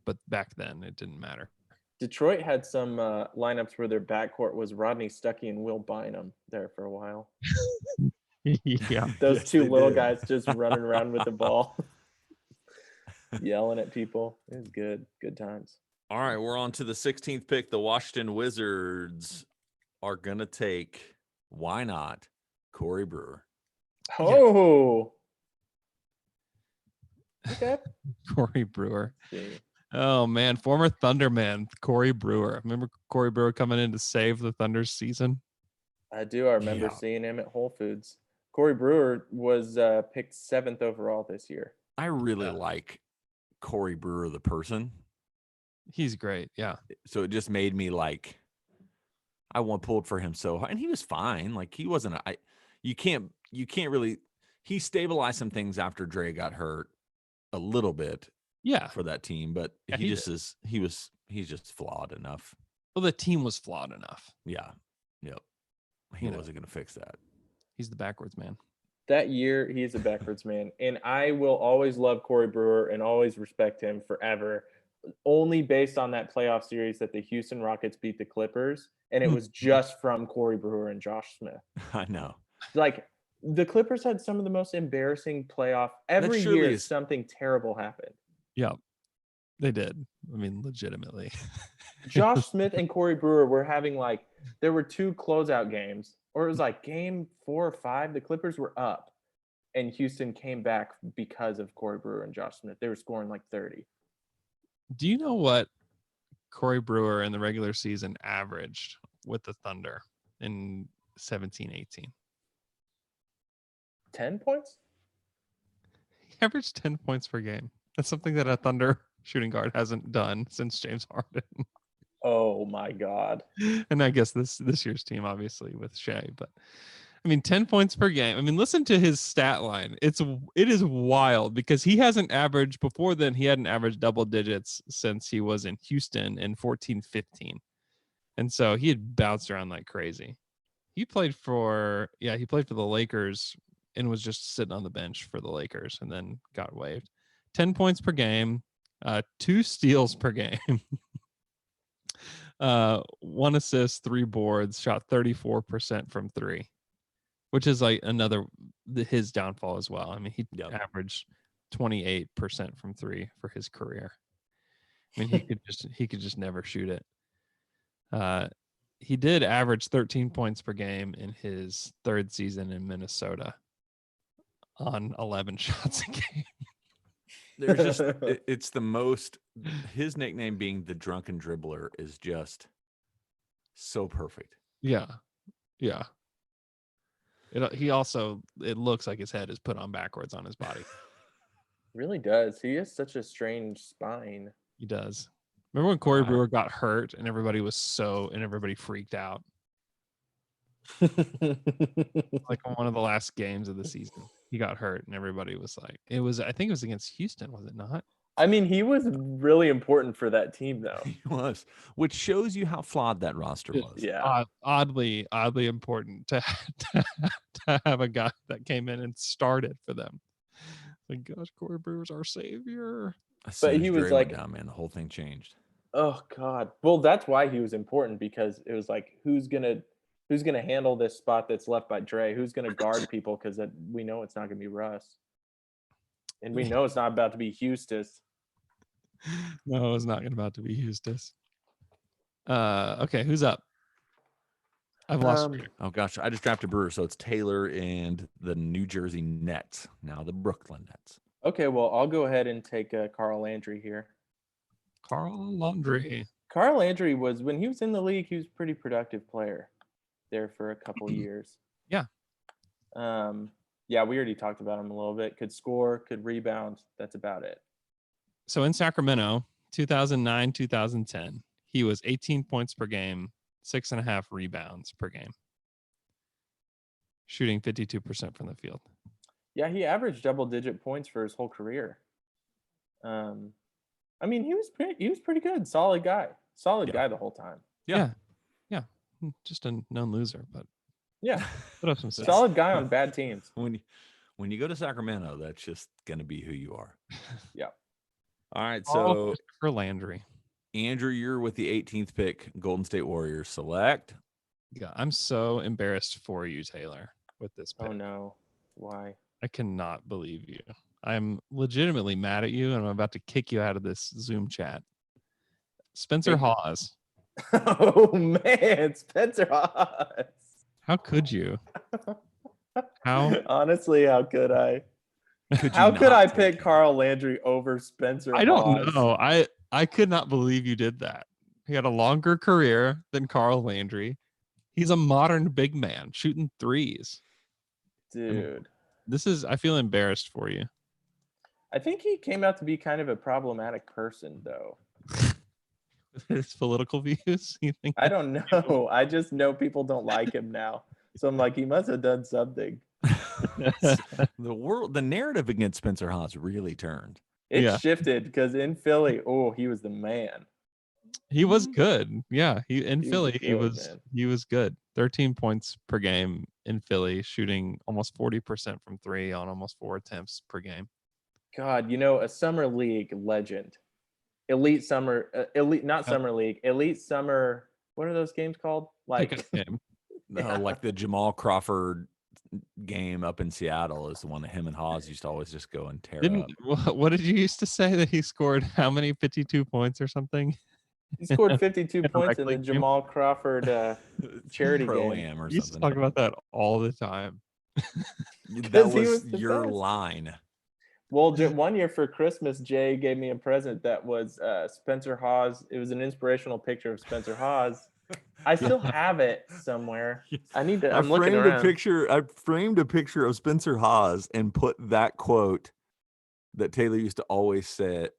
but back then it didn't matter. Detroit had some lineups where their backcourt was Rodney Stuckey and Will Bynum there for a while. Yeah. Those Yes, two they little did. guys just running around with the ball, yelling at people. It was good. Good times. All right, we're on to the 16th pick. The Washington Wizards are going to take, why not, Corey Brewer. Oh. Okay. Corey Brewer. See. Oh man, former Thunder man Corey Brewer. Remember Corey Brewer coming in to save the Thunder's season? I do. I remember seeing him at Whole Foods. Corey Brewer was picked 7th overall this year. I really like Corey Brewer, the person. He's great. Yeah. So it just made me like, I pulled for him so hard. And he was fine. Like he wasn't, you can't really, he stabilized some things after Dre got hurt a little bit. Yeah. For that team, but Yeah, he's just flawed enough. Well, the team was flawed enough. Yeah. Yep. He wasn't going to fix that. He's the backwards man. That year, he's a backwards man. And I will always love Corey Brewer and always respect him forever, only based on that playoff series that the Houston Rockets beat the Clippers. And it was just from Corey Brewer and Josh Smith. I know. Like, the Clippers had some of the most embarrassing playoff. Every year, something terrible happened. Yeah, they did. I mean, legitimately. Josh Smith and Corey Brewer were having there were 2 closeout games, or it was like game 4 or 5. The Clippers were up, and Houston came back because of Corey Brewer and Josh Smith. They were scoring like 30. Do you know what Corey Brewer in the regular season averaged with the Thunder in 17-18? 10 points? He averaged 10 points per game. That's something that a Thunder shooting guard hasn't done since James Harden. Oh my God. And I guess this year's team, obviously, with Shea. But I mean, 10 points per game. I mean, listen to his stat line. It is wild because he hasn't averaged before then. He hadn't averaged double digits since he was in Houston in 14-15. And so he had bounced around like crazy. He played for the Lakers and was just sitting on the bench for the Lakers and then got waived. 10 points per game, 2 steals per game, 1 assist, 3 boards, shot 34% from 3, which is like his downfall as well. I mean, he averaged 28% from 3 for his career. I mean, he could just never shoot it. He did average 13 points per game in his 3rd season in Minnesota on 11 shots a game. There's just it's the most, his nickname being the drunken dribbler is just so perfect. Yeah. It looks like his head is put on backwards on his body. Really does. He has such a strange spine. He does. Remember when Corey Brewer got hurt and everybody freaked out? Like on one of the last games of the season, he got hurt and everybody was like, I think it was against Houston, was it not? I mean, he was really important for that team, though. He was, which shows you how flawed that roster was. Yeah. Oddly important to have a guy that came in and started for them. Like, gosh, Corey Brewer's our savior. But he was like, down, man, the whole thing changed. Oh God. Well, that's why he was important, because it was like, who's gonna handle this spot that's left by Dre? Who's gonna guard people? Because we know it's not gonna be Russ, and we know it's not about to be Houstus. No, it's not about to be Houstus. Okay, who's up? I've lost. Oh gosh, I just drafted Brewer, so it's Taylor and the New Jersey Nets. Now the Brooklyn Nets. Okay, well, I'll go ahead and take Carl Landry here. Carl Landry. Carl Landry was, when he was in the league, he was a pretty productive player there for a couple years. Yeah. Yeah, we already talked about him a little bit. Could score, could rebound. That's about it. So in Sacramento, 2009, 2010, he was 18 points per game, 6.5 rebounds per game, shooting 52% from the field. Yeah, he averaged double-digit points for his whole career. I mean, he was pretty good. Solid guy. Solid guy the whole time. Yeah. Just a known loser, but Yeah. put up some stats. Solid guy on bad teams. When you go to Sacramento, that's just gonna be who you are. Yeah. All right, Oh, so for Landry. Andrew, you're with the 18th pick. Golden State Warriors select. Yeah, I'm so embarrassed for you, Taylor, with this pick. Oh no. Why? I cannot believe you. I'm legitimately mad at you, and I'm about to kick you out of this Zoom chat. Spencer Hawes. Oh man, Spencer Hawes. How could you? How? Honestly, how could I? Could you How could not I take pick him? Carl Landry over Spencer I don't Hawes? know. I could not believe you did that. He had a longer career than Carl Landry. He's a modern big man shooting threes. Dude. I feel embarrassed for you. I think he came out to be kind of a problematic person, though. His political views, you think? I don't know. I just know people don't like him now. So I'm like, he must have done something. The narrative against Spencer Hawes really turned. It shifted because in Philly, he was the man. He was good. Yeah, in He Philly, was good, man. he was good. 13 points per game in Philly, shooting almost 40% from three on almost 4 attempts per game. God, a summer league legend. Elite, not summer league, elite summer. What are those games called? Pickup game. Like the Jamal Crawford game up in Seattle is the one that him and Hawes used to always just go and tear up. What did you used to say that he scored? How many 52 points or something? He scored 52 In a points rec in the league game? Jamal Crawford charity game. Pro-Am or You used to something. talk about that all the time. That he was was the your best. line. Well, one year for Christmas, Jay gave me a present that was Spencer Hawes. It was an inspirational picture of Spencer Hawes. I still have it somewhere. I'm looking around. I framed a picture of Spencer Hawes and put that quote that Taylor used to always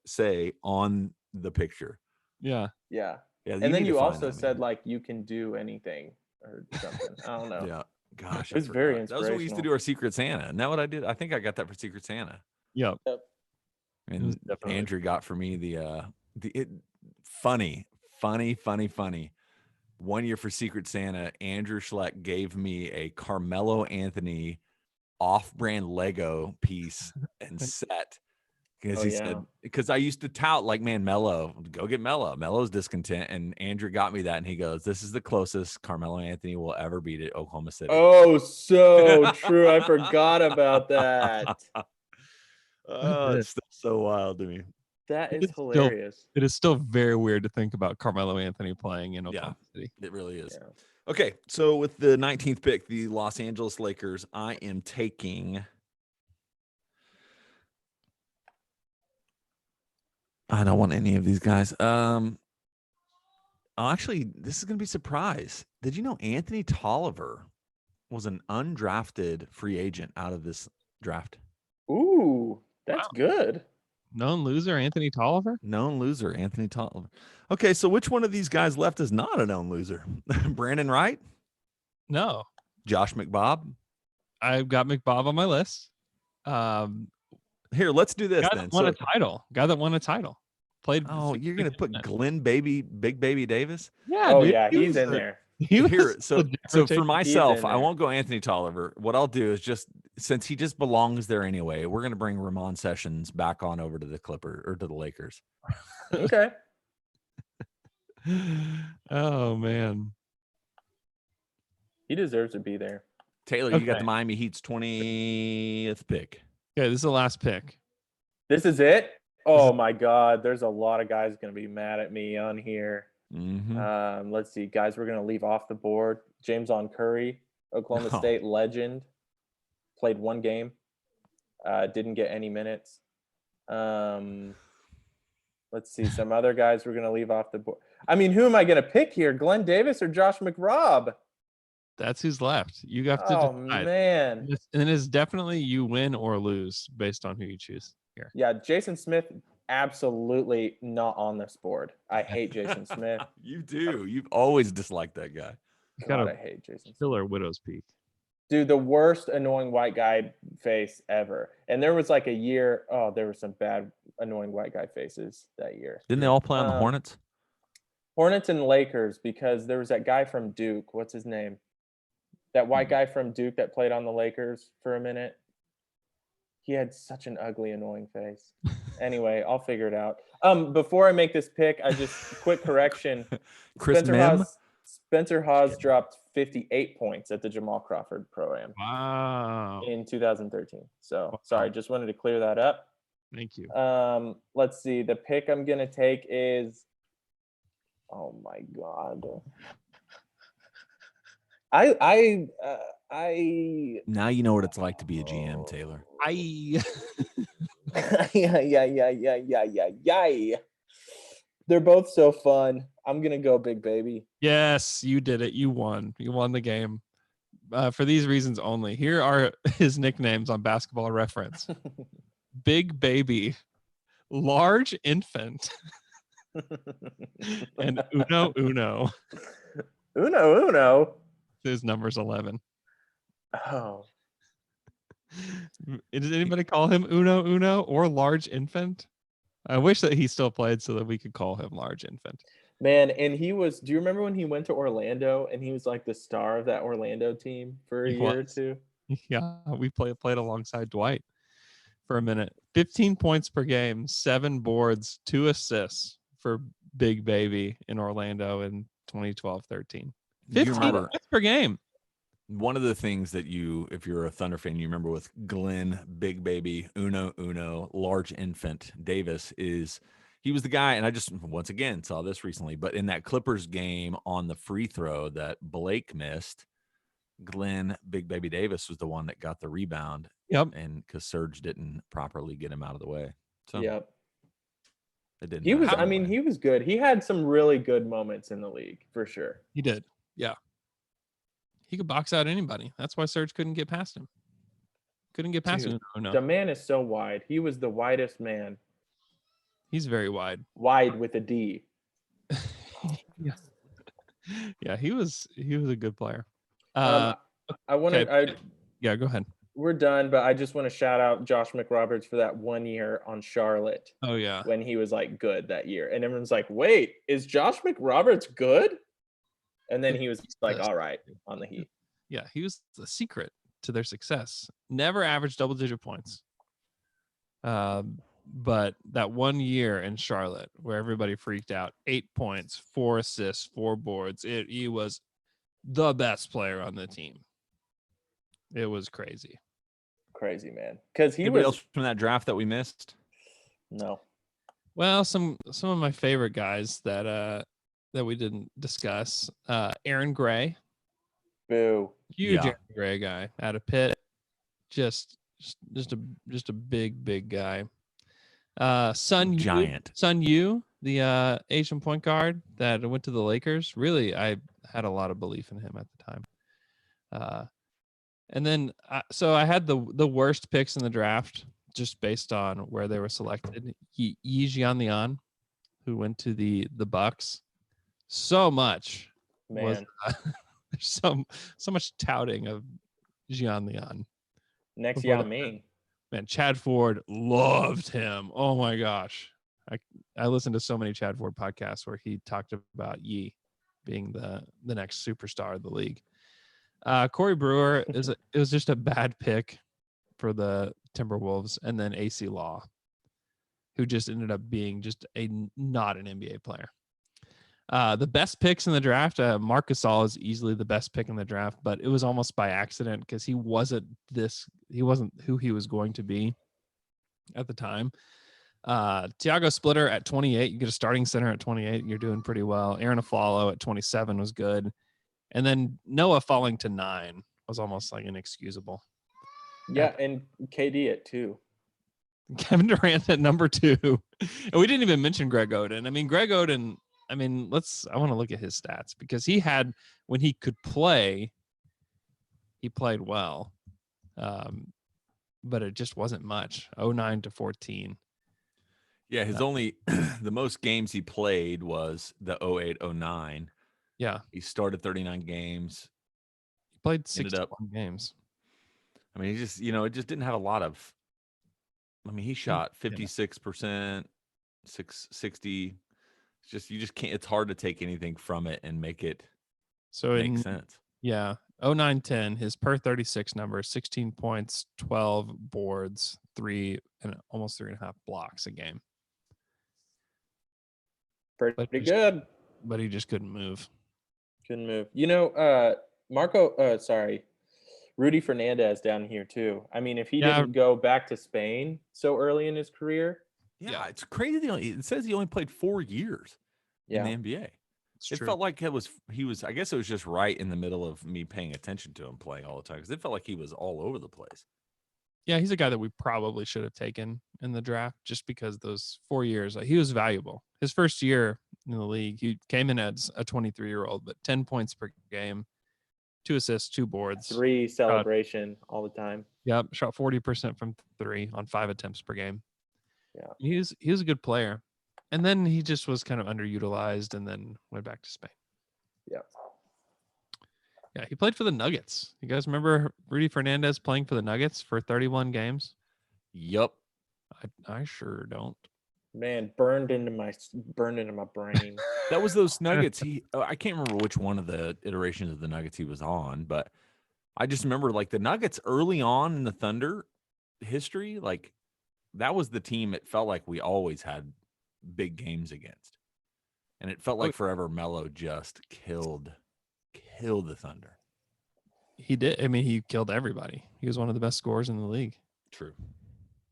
say on the picture. Yeah. Yeah. Yeah. And then need to you find also that, said man. like you can do anything or something. I don't know. Yeah. Gosh, It was very that was what we used to do our Secret Santa. And that what I did? I think I got that for Secret Santa. Yep. And Andrew got for me funny. 1 year for Secret Santa, Andrew Schleck gave me a Carmelo Anthony off-brand Lego piece and set because he said, because I used to tout like, man, Melo, go get Melo. Melo's discontent. And Andrew got me that. And he goes, this is the closest Carmelo Anthony will ever beat at Oklahoma City. Oh, so true. I forgot about that. Oh, it's still so wild to me. That is hilarious. It is still very weird to think about Carmelo Anthony playing in Oklahoma City. It really is. Yeah. Okay, so with the 19th pick, the Los Angeles Lakers, I am taking. I don't want any of these guys. Actually, this is going to be a surprise. Did you know Anthony Tolliver was an undrafted free agent out of this draft? Ooh, that's good. Known loser, Anthony Tolliver? Known loser, Anthony Tolliver. Okay, so which one of these guys left is not a known loser? Brandon Wright? No. Josh McBob? I've got McBob on my list. Here, let's do this guy then. That won a title. Guy that won a title. Played. Oh, you're gonna put Glenn Big Baby Davis? Yeah. Oh dude, yeah, he's in there. Here, so for He's myself, in I there. won't go Anthony Tolliver. What I'll do is just, since he just belongs there anyway, we're gonna bring Ramon Sessions back on over to the Clippers or to the Lakers. Okay. Oh man. He deserves to be there. Taylor, you got the Miami Heat's 20th pick. Okay, this is the last pick. This is it? Oh my God. There's a lot of guys going to be mad at me on here. Mm-hmm. Let's see. Guys, we're going to leave off the board. James on Curry, Oklahoma State legend. Played one game. Didn't get any minutes. Let's see. Some other guys we're going to leave off the board. I mean, who am I going to pick here? Glenn Davis or Josh McRobb? That's who's left. You have to decide. Man. And it's definitely you win or lose based on who you choose here. Yeah, Jason Smith absolutely not on this board. I hate Jason Smith. You do. You've always disliked that guy. Got God, a I hate Jason Smith. killer widow's peak. Dude, the worst annoying white guy face ever. And there was like a year. Oh, there were some bad annoying white guy faces that year. Didn't they all play on the Hornets? Hornets and Lakers, because there was that guy from Duke. What's his name? That white guy from Duke that played on the Lakers for a minute. He had such an ugly, annoying face. Anyway, I'll figure it out. Before I make this pick, I just quick correction. Chris Mim? Spencer Hawes dropped 58 points at the Jamal Crawford Pro-Am Wow. in 2013. So sorry, just wanted to clear that up. Thank you. Let's see. The pick I'm gonna take is. Oh my God. I Now you know what it's like to be a GM, Taylor. yeah. They're both so fun. I'm gonna go Big Baby. Yes, you did it. You won. You won the game. For these reasons only. Here are his nicknames on Basketball Reference: Big Baby, Large Infant, and Uno Uno. Uno. His number's 11. Oh. Does anybody call him Uno Uno or Large Infant? I wish that he still played so that we could call him Large Infant. Man, and he was. Do you remember when he went to Orlando and he was like the star of that Orlando team for a year or two? Yeah, we played alongside Dwight for a minute. 15 points per game, 7 boards, 2 assists for Big Baby in Orlando in 2012-13. 15 points per game. One of the things that if you're a Thunder fan, you remember with Glenn, Big Baby, Uno, Large Infant Davis is he was the guy, and I just once again saw this recently, but in that Clippers game on the free throw that Blake missed, Glenn, Big Baby Davis was the one that got the rebound. Yep. And because Serge didn't properly get him out of the way. So yep. It didn't. He was. I mean, he was good. He had some really good moments in the league for sure. He did. Yeah. He could box out anybody. That's why Serge couldn't get past him. Couldn't get past him. No. The man is so wide. He was the widest man. He's very wide. Wide with a D. Yeah. Yeah, he was a good player. I want to. Okay. Yeah, go ahead. We're done, but I just want to shout out Josh McRoberts for that 1 year on Charlotte. Oh yeah, when he was like good that year, and everyone's like, "Wait, is Josh McRoberts good?" And then he was like, "All right," on the Heat. Yeah, he was the secret to their success. Never averaged double-digit points. But that 1 year in Charlotte where everybody freaked out, 8 points, 4 assists, 4 boards. He was the best player on the team. It was crazy. Crazy, man. Because he Anybody was else from that draft that we missed? No. Well, some of my favorite guys that we didn't discuss. Aaron Gray. Boo. Huge Aaron Gray guy out of Pitt. Just a big guy. Sun Yu, the Asian point guard that went to the Lakers. Really, I had a lot of belief in him at the time. And then, so I had the worst picks in the draft just based on where they were selected. Yi Jianlian, who went to the Bucks. So much man. So much touting of Jianlian. Next Yao Ming. Man, Chad Ford loved him. Oh my gosh. I listened to so many Chad Ford podcasts where he talked about Yi being the next superstar of the league. Corey Brewer it was just a bad pick for the Timberwolves, and then AC Law, who just ended up being just not an NBA player. The best picks in the draft, Marc Gasol is easily the best pick in the draft, but it was almost by accident because he wasn't who he was going to be at the time. Tiago Splitter at 28, you get a starting center at 28, you're doing pretty well. Aaron Aflalo at 27 was good. And then Noah falling to 9 was almost like inexcusable. Yeah, and KD at 2. Kevin Durant at number 2. And we didn't even mention Greg Oden. I mean, Greg Oden, I want to look at his stats because when he could play, he played well. But it just wasn't much. 09 to 14. Yeah, his only the most games he played was the 08-09. Yeah, He started 39 games. he played Ended 61 up games. I mean, he just, it just didn't have a lot of he shot 56%, 660. It's just you just can't it's hard to take anything from it and make it So make in sense. 09-10, his per 36 number, 16 points, 12 boards, almost 3.5 blocks a game. Pretty good. But he just couldn't move. Couldn't move. Rudy Fernandez down here too. I mean, if he didn't go back to Spain so early in his career. Yeah. It's crazy. It says he only played 4 years in the NBA. It felt like he was, I guess it was just right in the middle of me paying attention to him playing all the time because it felt like he was all over the place. Yeah, he's a guy that we probably should have taken in the draft just because those 4 years, he was valuable. His first year in the league, he came in as a 23-year-old, but 10 points per game, 2 assists, 2 boards, 3 celebration all the time. Yep, shot 40% from 3 on 5 attempts per game. Yeah, he was a good player, and then he just was kind of underutilized, and then went back to Spain. Yeah. Yeah, he played for the Nuggets. You guys remember Rudy Fernandez playing for the Nuggets for 31 games? Yep. I sure don't. Man, burned into my brain. That was those Nuggets. I can't remember which one of the iterations of the Nuggets he was on, but I just remember like the Nuggets early on in the Thunder history, like that was the team it felt like we always had big games against. And it felt like forever Melo just killed the Thunder. He did. I mean, he killed everybody. He was one of the best scorers in the league. True.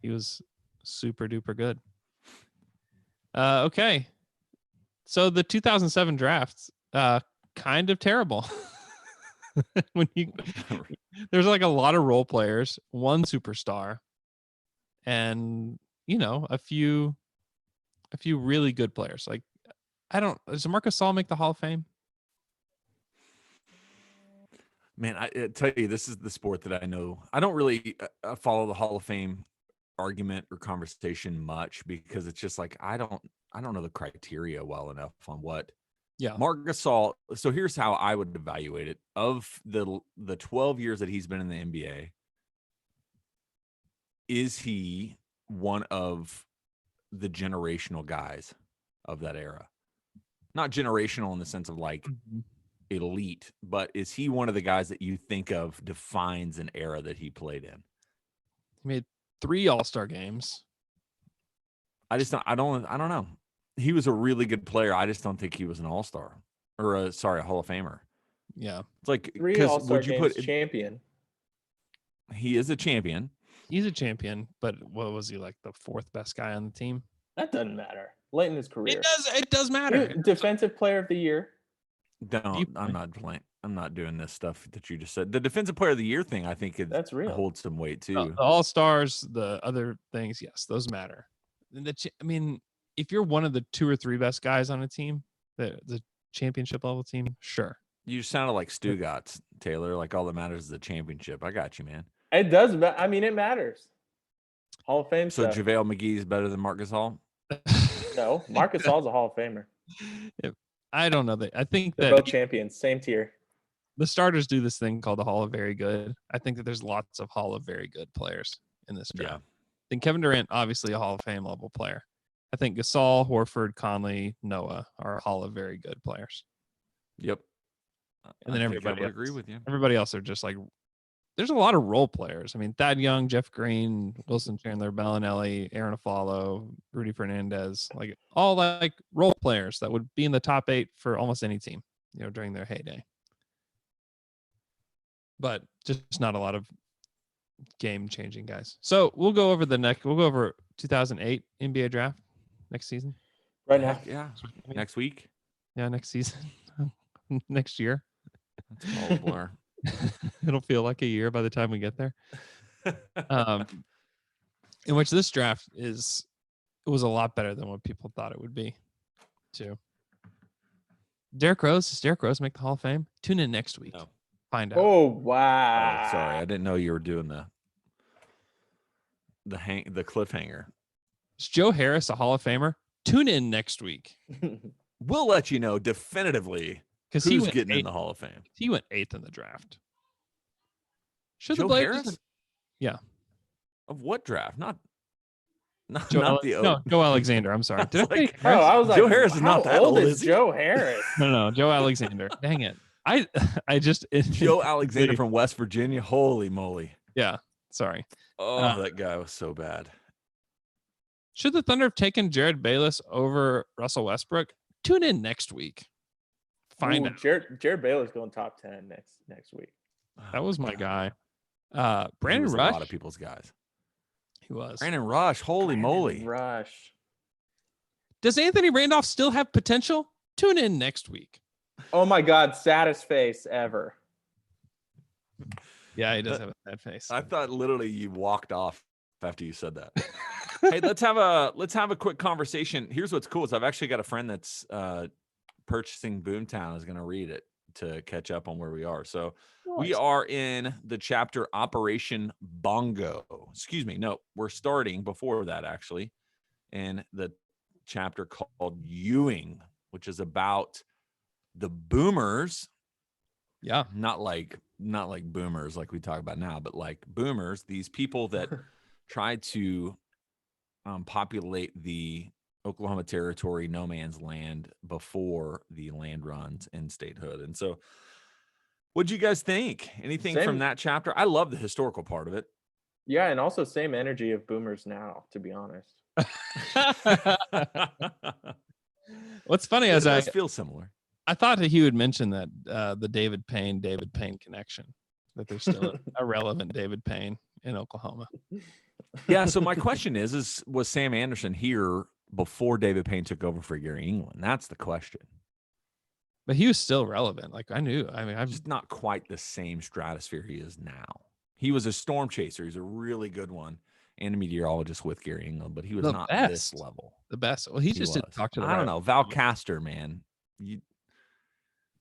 He was super duper good. Okay. So the 2007 draft, kind of terrible. There's like a lot of role players, one superstar, and a few really good players. Like, does Marcus Gasol make the Hall of Fame? Man, I tell you, this is the sport that I know. I don't really follow the Hall of Fame argument or conversation much because it's just like I don't know the criteria well enough on what. Yeah, Marc Gasol. So here's how I would evaluate it: of the 12 years that he's been in the NBA, is he one of the generational guys of that era? Not generational in the sense of like elite, but is he one of the guys that you think of defines an era that he played in? He made 3 All-Star games. I don't know. He was a really good player. I just don't think he was an All-Star or a Hall of Famer. Yeah. It's like 3 All-Star games champion. He is a champion. He's a champion, but what was he, like the 4th best guy on the team? That doesn't matter. Late in his career. It does matter. Defensive player of the year. I'm not playing. I'm not doing this stuff that you just said. The defensive player of the year thing, I think that's real. Holds some weight too. The All-Stars, the other things, yes, those matter. I mean, if you're one of the 2 or 3 best guys on a team, the championship level team, sure. You sounded like Stugatz, Taylor. Like all that matters is the championship. I got you, man. It does. I mean, it matters. Hall of Fame. So stuff. JaVale McGee is better than Marc Gasol? No, Marc Gasol's a Hall of Famer. I don't know that. I think they're both champions, same tier. The starters do this thing called the Hall of Very Good. I think that there's lots of Hall of Very Good players in this draft. Yeah. I think Kevin Durant, obviously a Hall of Fame level player. I think Gasol, Horford, Conley, Noah are Hall of Very Good players. Yep. And then everybody else, agree with you. Everybody else are just like, there's a lot of role players. I mean, Thad Young, Jeff Green, Wilson Chandler, Bellinelli, Aaron Aflalo, Rudy Fernandez, like all like role players that would be in the top 8 for almost any team, during their heyday. But just not a lot of game-changing guys. So we'll go over 2008 NBA draft next season. Right now. Yeah. Next week. Yeah, next season. Next year. That's all a blur. It'll feel like a year by the time we get there. In which this draft was a lot better than what people thought it would be, too. Derrick Rose, does Derrick Rose make the Hall of Fame? Tune in next week. No. Find out. Oh, wow. Oh, sorry, I didn't know you were doing the cliffhanger. Is Joe Harris a Hall of Famer? Tune in next week We'll let you know definitively because he who's went getting in eighth. the Hall of Fame. He went 8th in the draft. Should the Joe Blazers? Harris? Yeah. Of what draft? Not Joe Alexander. I'm sorry. Did I say like, Harris? I was like, Joe Harris is how not that old old, is is he? Joe Harris? No, Joe Alexander. Dang it. I just Joe Alexander from West Virginia. Holy moly. Yeah. Sorry. Oh, that guy was so bad. Should the Thunder have taken Jared Bayless over Russell Westbrook? Tune in next week. Find out. Jared Baylor's going top 10 next week. That was my guy. He Brandon was Rush. a lot of people's guys. He was. Brandon Rush. Holy moly. Rush. Does Anthony Randolph still have potential? Tune in next week. Oh my God, saddest face ever. Yeah, he does have a sad face. I thought literally you walked off after you said that. Hey, let's have a quick conversation. Here's what's cool is I've actually got a friend that's purchasing Boomtown is going to read it to catch up on where we are. So we are in the chapter Operation Bongo. Excuse me. No, we're starting before that actually in the chapter called Ewing, which is about the boomers. Yeah. Not like boomers like we talk about now, but like boomers, these people that tried to populate the Oklahoma Territory, no man's land before the land runs in statehood. And so what'd you guys think? Anything from that chapter? I love the historical part of it. Yeah, and also same energy of boomers now, to be honest. What's funny It is I feel similar. I thought that he would mention that the David Payne connection, that there's still a relevant David Payne in Oklahoma. Yeah. So my question is was Sam Anderson here before David Payne took over for Gary England? That's the question. But he was still relevant. Like I'm just not quite the same stratosphere he is now. He was a storm chaser. He's a really good one and a meteorologist with Gary England, but he was not this level. The best. Well, he just didn't talk to the I don't know. Val Castor, man.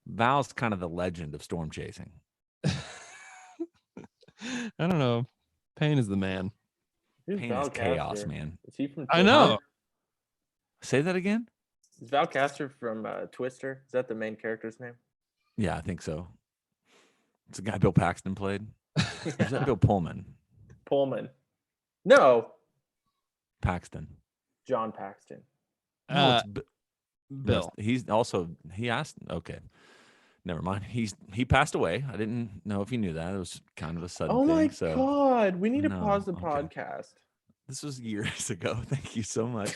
Val's kind of the legend of storm chasing. I don't know. Payne is the man. Payne is chaos, man. Is he from Twister? I know. Say that again? Is Val Castor from Twister? Is that the main character's name? Yeah, I think so. It's the guy Bill Paxton played. Is that Bill Pullman? Pullman. No. Paxton. John Paxton. No, it's Bill. He asked. Okay. Never mind. He passed away. I didn't know if you knew that. It was kind of a sudden thing. Oh my So God. We need to pause the podcast. This was years ago. Thank you so much.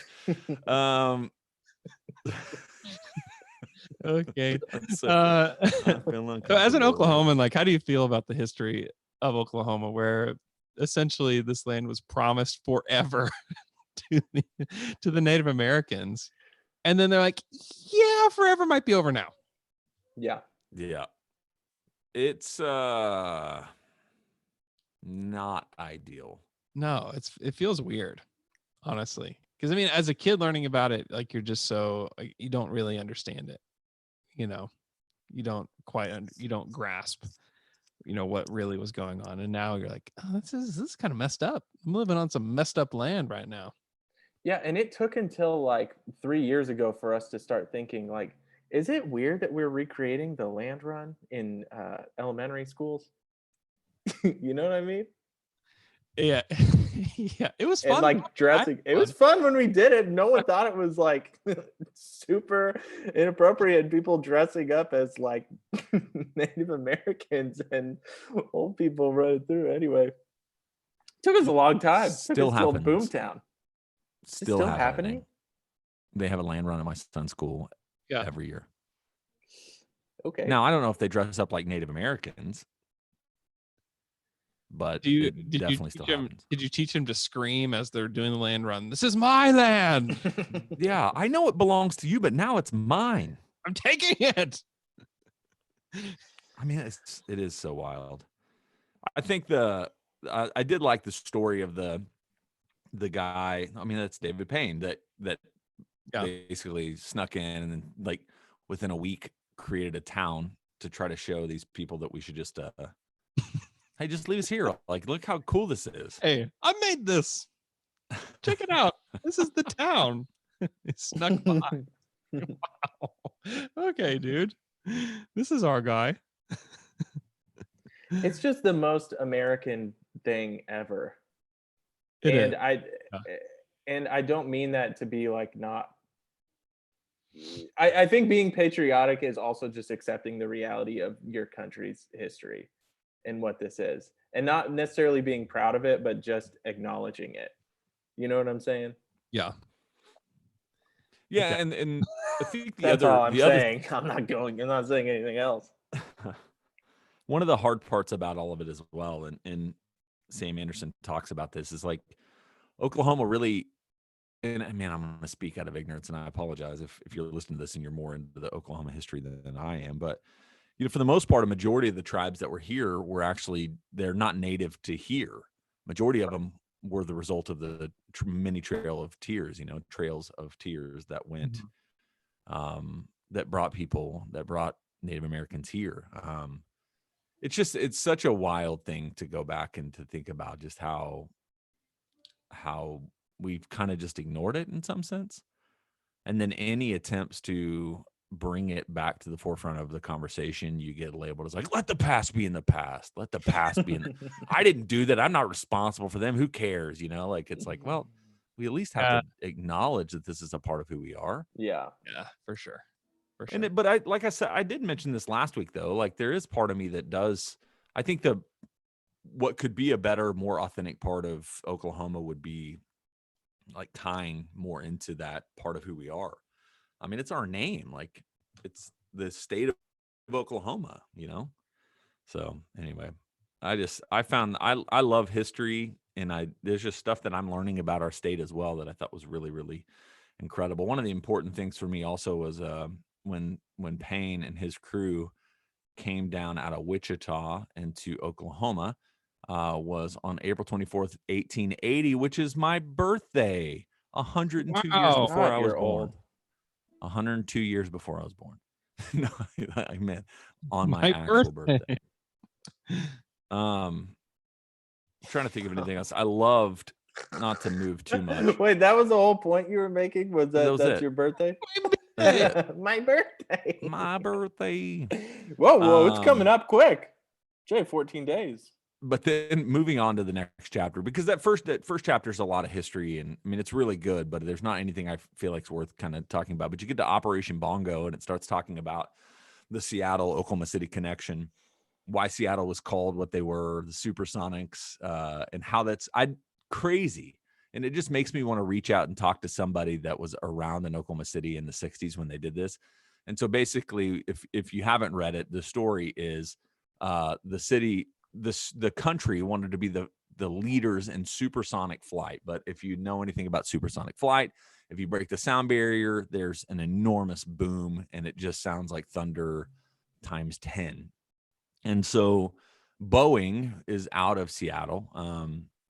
Okay. So as an Oklahoman, like, how do you feel about the history of Oklahoma, where essentially this land was promised forever to the Native Americans, and then they're like, yeah, forever might be over now. Yeah. It's not ideal. No, it feels weird, honestly. Because I mean, as a kid learning about it, like you're just you don't really understand it. You don't grasp, what really was going on. And now you're like, oh, this is kind of messed up. I'm living on some messed up land right now. Yeah, and it took until like 3 years ago for us to start thinking like, is it weird that we're recreating the land run in elementary schools? You know what I mean? Yeah. Yeah, it was fun. And like dressing, it was fun when we did it. No one thought it was like super inappropriate. And people dressing up as like Native Americans and old people running through. Anyway, it took us a long time. Still happens. Boomtown. Still happening. They have a land run at my son's school every year. Okay. Now I don't know if they dress up like Native Americans, but it definitely still happens. Did you teach him to scream as they're doing the land run? This is my land. Yeah, I know it belongs to you, but now it's mine. I'm taking it. I mean, it is so wild. I think I did like the story of the guy. I mean, that's David Payne that basically snuck in and then like within a week created a town to try to show these people that we should just hey, just leave us here. Like, look how cool this is. Hey, I made this. Check it out. This is the town. It snuck by. Wow. Okay, dude. This is our guy. It's just the most American thing ever. It and is. I Yeah. and I don't mean that to be like not. I think being patriotic is also just accepting the reality of your country's history and what this is, and not necessarily being proud of it, but just acknowledging it. You know what I'm saying? Yeah. Yeah, Okay. and I think That's all I'm the other saying. I'm not saying anything else. one of the hard parts about all of it as well, and Sam Anderson talks about this, is like Oklahoma really, and man, I'm going to speak out of ignorance, and I apologize if you're listening to this and you're more into the Oklahoma history than I am, but for the most part, a majority of the tribes that were here were actually, they're not native to here. Majority of them were the result of the mini trail of tears, trails of tears that went, that brought Native Americans here. It's such a wild thing to go back and to think about just how we've kind of just ignored it in some sense. And then any attempts to bring it back to the forefront of the conversation, you get labeled as like, let the past be in the past. Let the past be in the I didn't do that. I'm not responsible for them. Who cares? Like, it's like, well, we at least have to acknowledge that this is a part of who we are. Yeah. Yeah, for sure. For sure. And but like I said, I did mention this last week though. Like, there is part of me that does, I think what could be a better, more authentic part of Oklahoma would be like tying more into that part of who we are. I mean, it's our name. Like, it's the state of Oklahoma, So anyway, I love history, and there's just stuff that I'm learning about our state as well that I thought was really, really incredible. One of the important things for me also was when Payne and his crew came down out of Wichita into Oklahoma, was on April 24th, 1880, which is my birthday. 102 years Wow. before God, I was you're born. old. 102 years before I was born. No, I meant on my My actual birthday. birthday. Trying to think of anything else. I loved, not to move too much. Wait, that was the whole point you were making? Was That was that's it. your birthday? That's it. My birthday. My birthday. Whoa, it's coming up quick. Jay, 14 days. But then moving on to the next chapter, because that first chapter is a lot of history, and I mean, it's really good, but there's not anything I feel like is worth kind of talking about. But you get to Operation Bongo, and it starts talking about the Seattle Oklahoma City connection, why Seattle was called what they were, the Supersonics, and how that's crazy. And it just makes me want to reach out and talk to somebody that was around in Oklahoma City in the 60s when they did this. And so basically, if you haven't read it, the story is the city, the country wanted to be the leaders in supersonic flight. But if you know anything about supersonic flight, if you break the sound barrier, there's an enormous boom, and it just sounds like thunder times 10. And so Boeing is out of Seattle.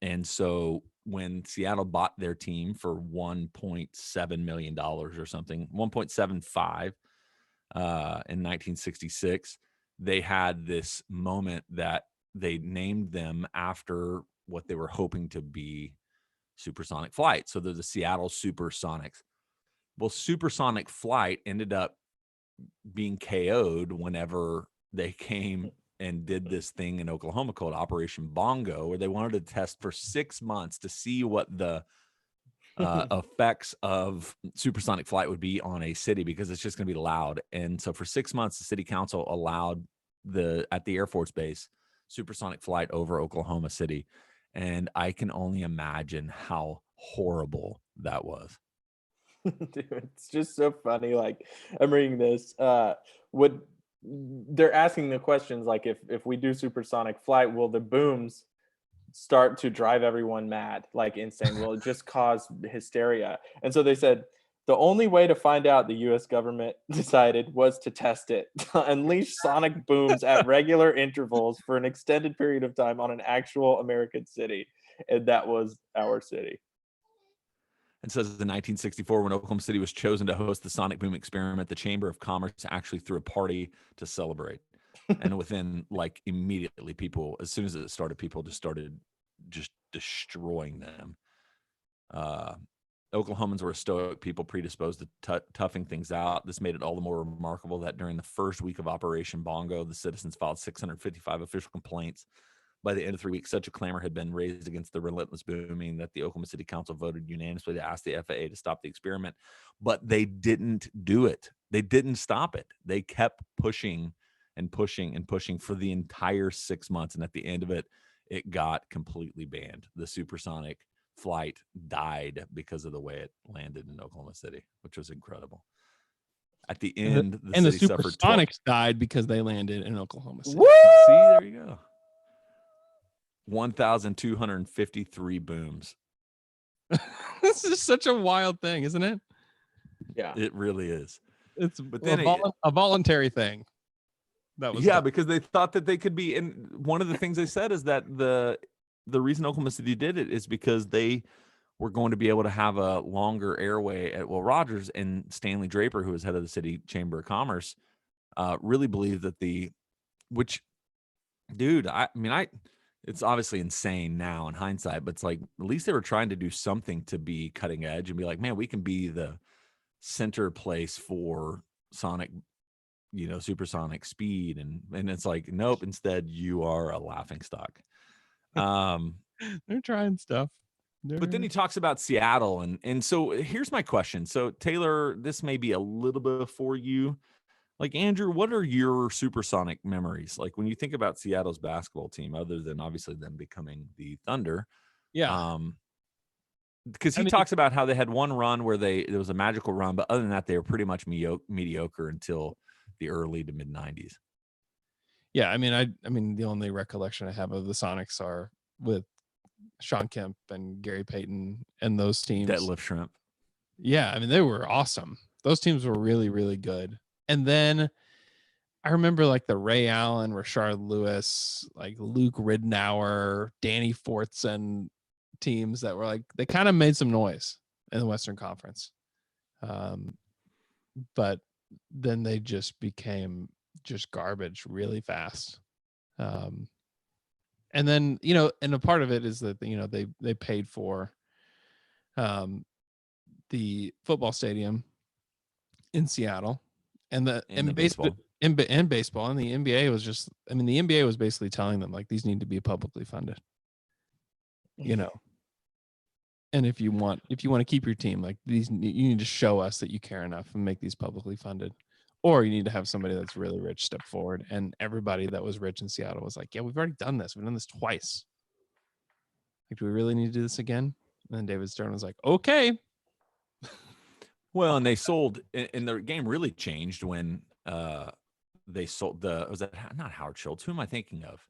And so when Seattle bought their team for $1.7 million or something, 1.75 in 1966, they had this moment that they named them after what they were hoping to be supersonic flight. So they're the Seattle Supersonics. Well, supersonic flight ended up being KO'd whenever they came and did this thing in Oklahoma called Operation Bongo, where they wanted to test for 6 months to see what the effects of supersonic flight would be on a city, because it's just going to be loud. And so for 6 months, the city council allowed at the Air Force Base supersonic flight over Oklahoma City. And I can only imagine how horrible that was. Dude, it's just so funny. Like, I'm reading this. Would they're asking the questions like, if we do supersonic flight, will the booms start to drive everyone mad, like insane? Will it just cause hysteria? And so they said the only way to find out, the U.S. government decided, was to test it, to unleash sonic booms at regular intervals for an extended period of time on an actual American city. And that was our city. It says in 1964, when Oklahoma City was chosen to host the sonic boom experiment, the Chamber of Commerce actually threw a party to celebrate. And within, like, immediately, people, as soon as it started, people just started destroying them. Oklahomans were a stoic people predisposed to toughing things out. This made it all the more remarkable that during the first week of Operation Bongo, the citizens filed 655 official complaints. By the end of 3 weeks, such a clamor had been raised against the relentless booming that the Oklahoma City Council voted unanimously to ask the FAA to stop the experiment. But they didn't do it. They didn't stop it. They kept pushing and pushing and pushing for the entire 6 months. And at the end of it, it got completely banned. The supersonic flight died because of the way it landed in Oklahoma City, which was incredible. At the end, and the city suffered 12. Supersonics died because they landed in Oklahoma City. Woo! See, there you go. 1,253 booms. This is such a wild thing, isn't it? Yeah. It really is. It's But then a voluntary thing. That was done. because they thought that they could be. And one of the things they said is that the reason Oklahoma City did it is because they were going to be able to have a longer airway at Will Rogers, and Stanley Draper, who was head of the city chamber of commerce, really believed that it's obviously insane now in hindsight, but it's like, at least they were trying to do something to be cutting edge and be like, man, we can be the center place for sonic, supersonic speed. And it's like, nope, instead you are a laughing stock. They're trying stuff. But then he talks about Seattle. And so here's my question. So Taylor, this may be a little bit for you. Like, Andrew, what are your supersonic memories? Like, when you think about Seattle's basketball team, other than obviously them becoming the Thunder. Yeah. Because he talks about how they had one run where there was a magical run, but other than that, they were pretty much mediocre until the early to mid 90s. Yeah. I mean, the only recollection I have of the Sonics are with Sean Kemp and Gary Payton and those teams. Deadlift Shrimp. Yeah. I mean, they were awesome. Those teams were really, really good. And then I remember like the Ray Allen, Rashard Lewis, like Luke Ridnour, Danny Fortson teams that were like, they kind of made some noise in the Western Conference. But then they just became just garbage really fast. And then, and a part of it is that, they paid for the football stadium in Seattle. And baseball and the NBA was just, the NBA was basically telling them like, these need to be publicly funded, and if you want to keep your team, like you need to show us that you care enough and make these publicly funded, or you need to have somebody that's really rich step forward. And everybody that was rich in Seattle was like, yeah, we've already done this. We've done this twice. Like, do we really need to do this again? And then David Stern was like, okay. Well, and they sold, and the game really changed when they sold was that not Howard Schultz? Who am I thinking of?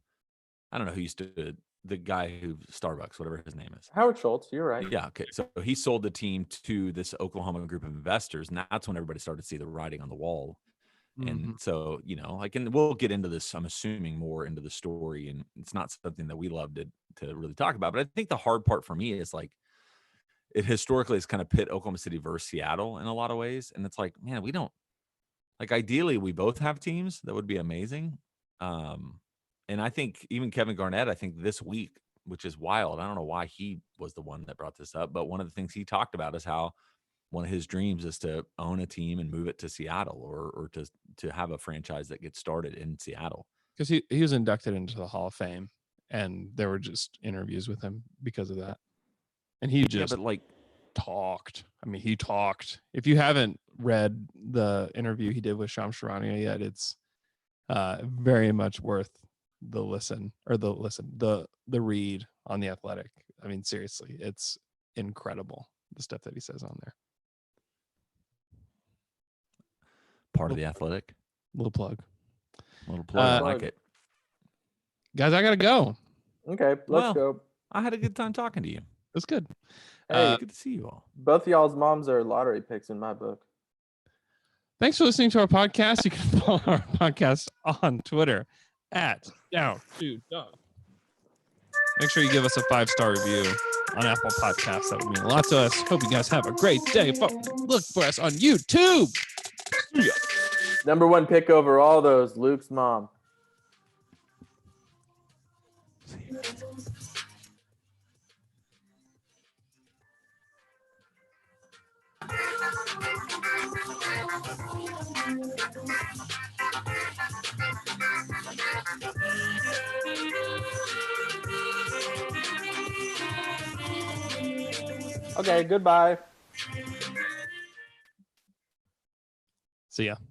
I don't know who used to, the guy who Starbucks, whatever his name is. Howard Schultz, you're right. Yeah, okay. So he sold the team to this Oklahoma group of investors, and that's when everybody started to see the writing on the wall. And so, and we'll get into this, I'm assuming, more into the story, and it's not something that we love to really talk about. But I think the hard part for me is like, it historically has kind of pit Oklahoma City versus Seattle in a lot of ways. And it's like, man, we don't, like, ideally we both have teams that would be amazing. And I think even Kevin Garnett, I think this week, which is wild, I don't know why he was the one that brought this up, but one of the things he talked about is how one of his dreams is to own a team and move it to Seattle, or to have a franchise that gets started in Seattle. Because he was inducted into the Hall of Fame, and there were just interviews with him because of that. And he just talked. He talked. If you haven't read the interview he did with Shams Charania yet, it's very much worth the read on The Athletic. Seriously, it's incredible, the stuff that he says on there. Part of The Athletic. Little plug. I like it. Guys, I gotta go. Okay, let's go. I had a good time talking to you. It was good. Hey, good to see you all. Both y'all's moms are lottery picks in my book. Thanks for listening to our podcast. You can follow our podcast on Twitter @Down2Dunk. Make sure you give us a 5-star review on Apple Podcasts. That would mean a lot to us. Hope you guys have a great day. Look for us on YouTube. Yeah. Number 1 pick over all those, Luke's mom. Okay, goodbye. See ya.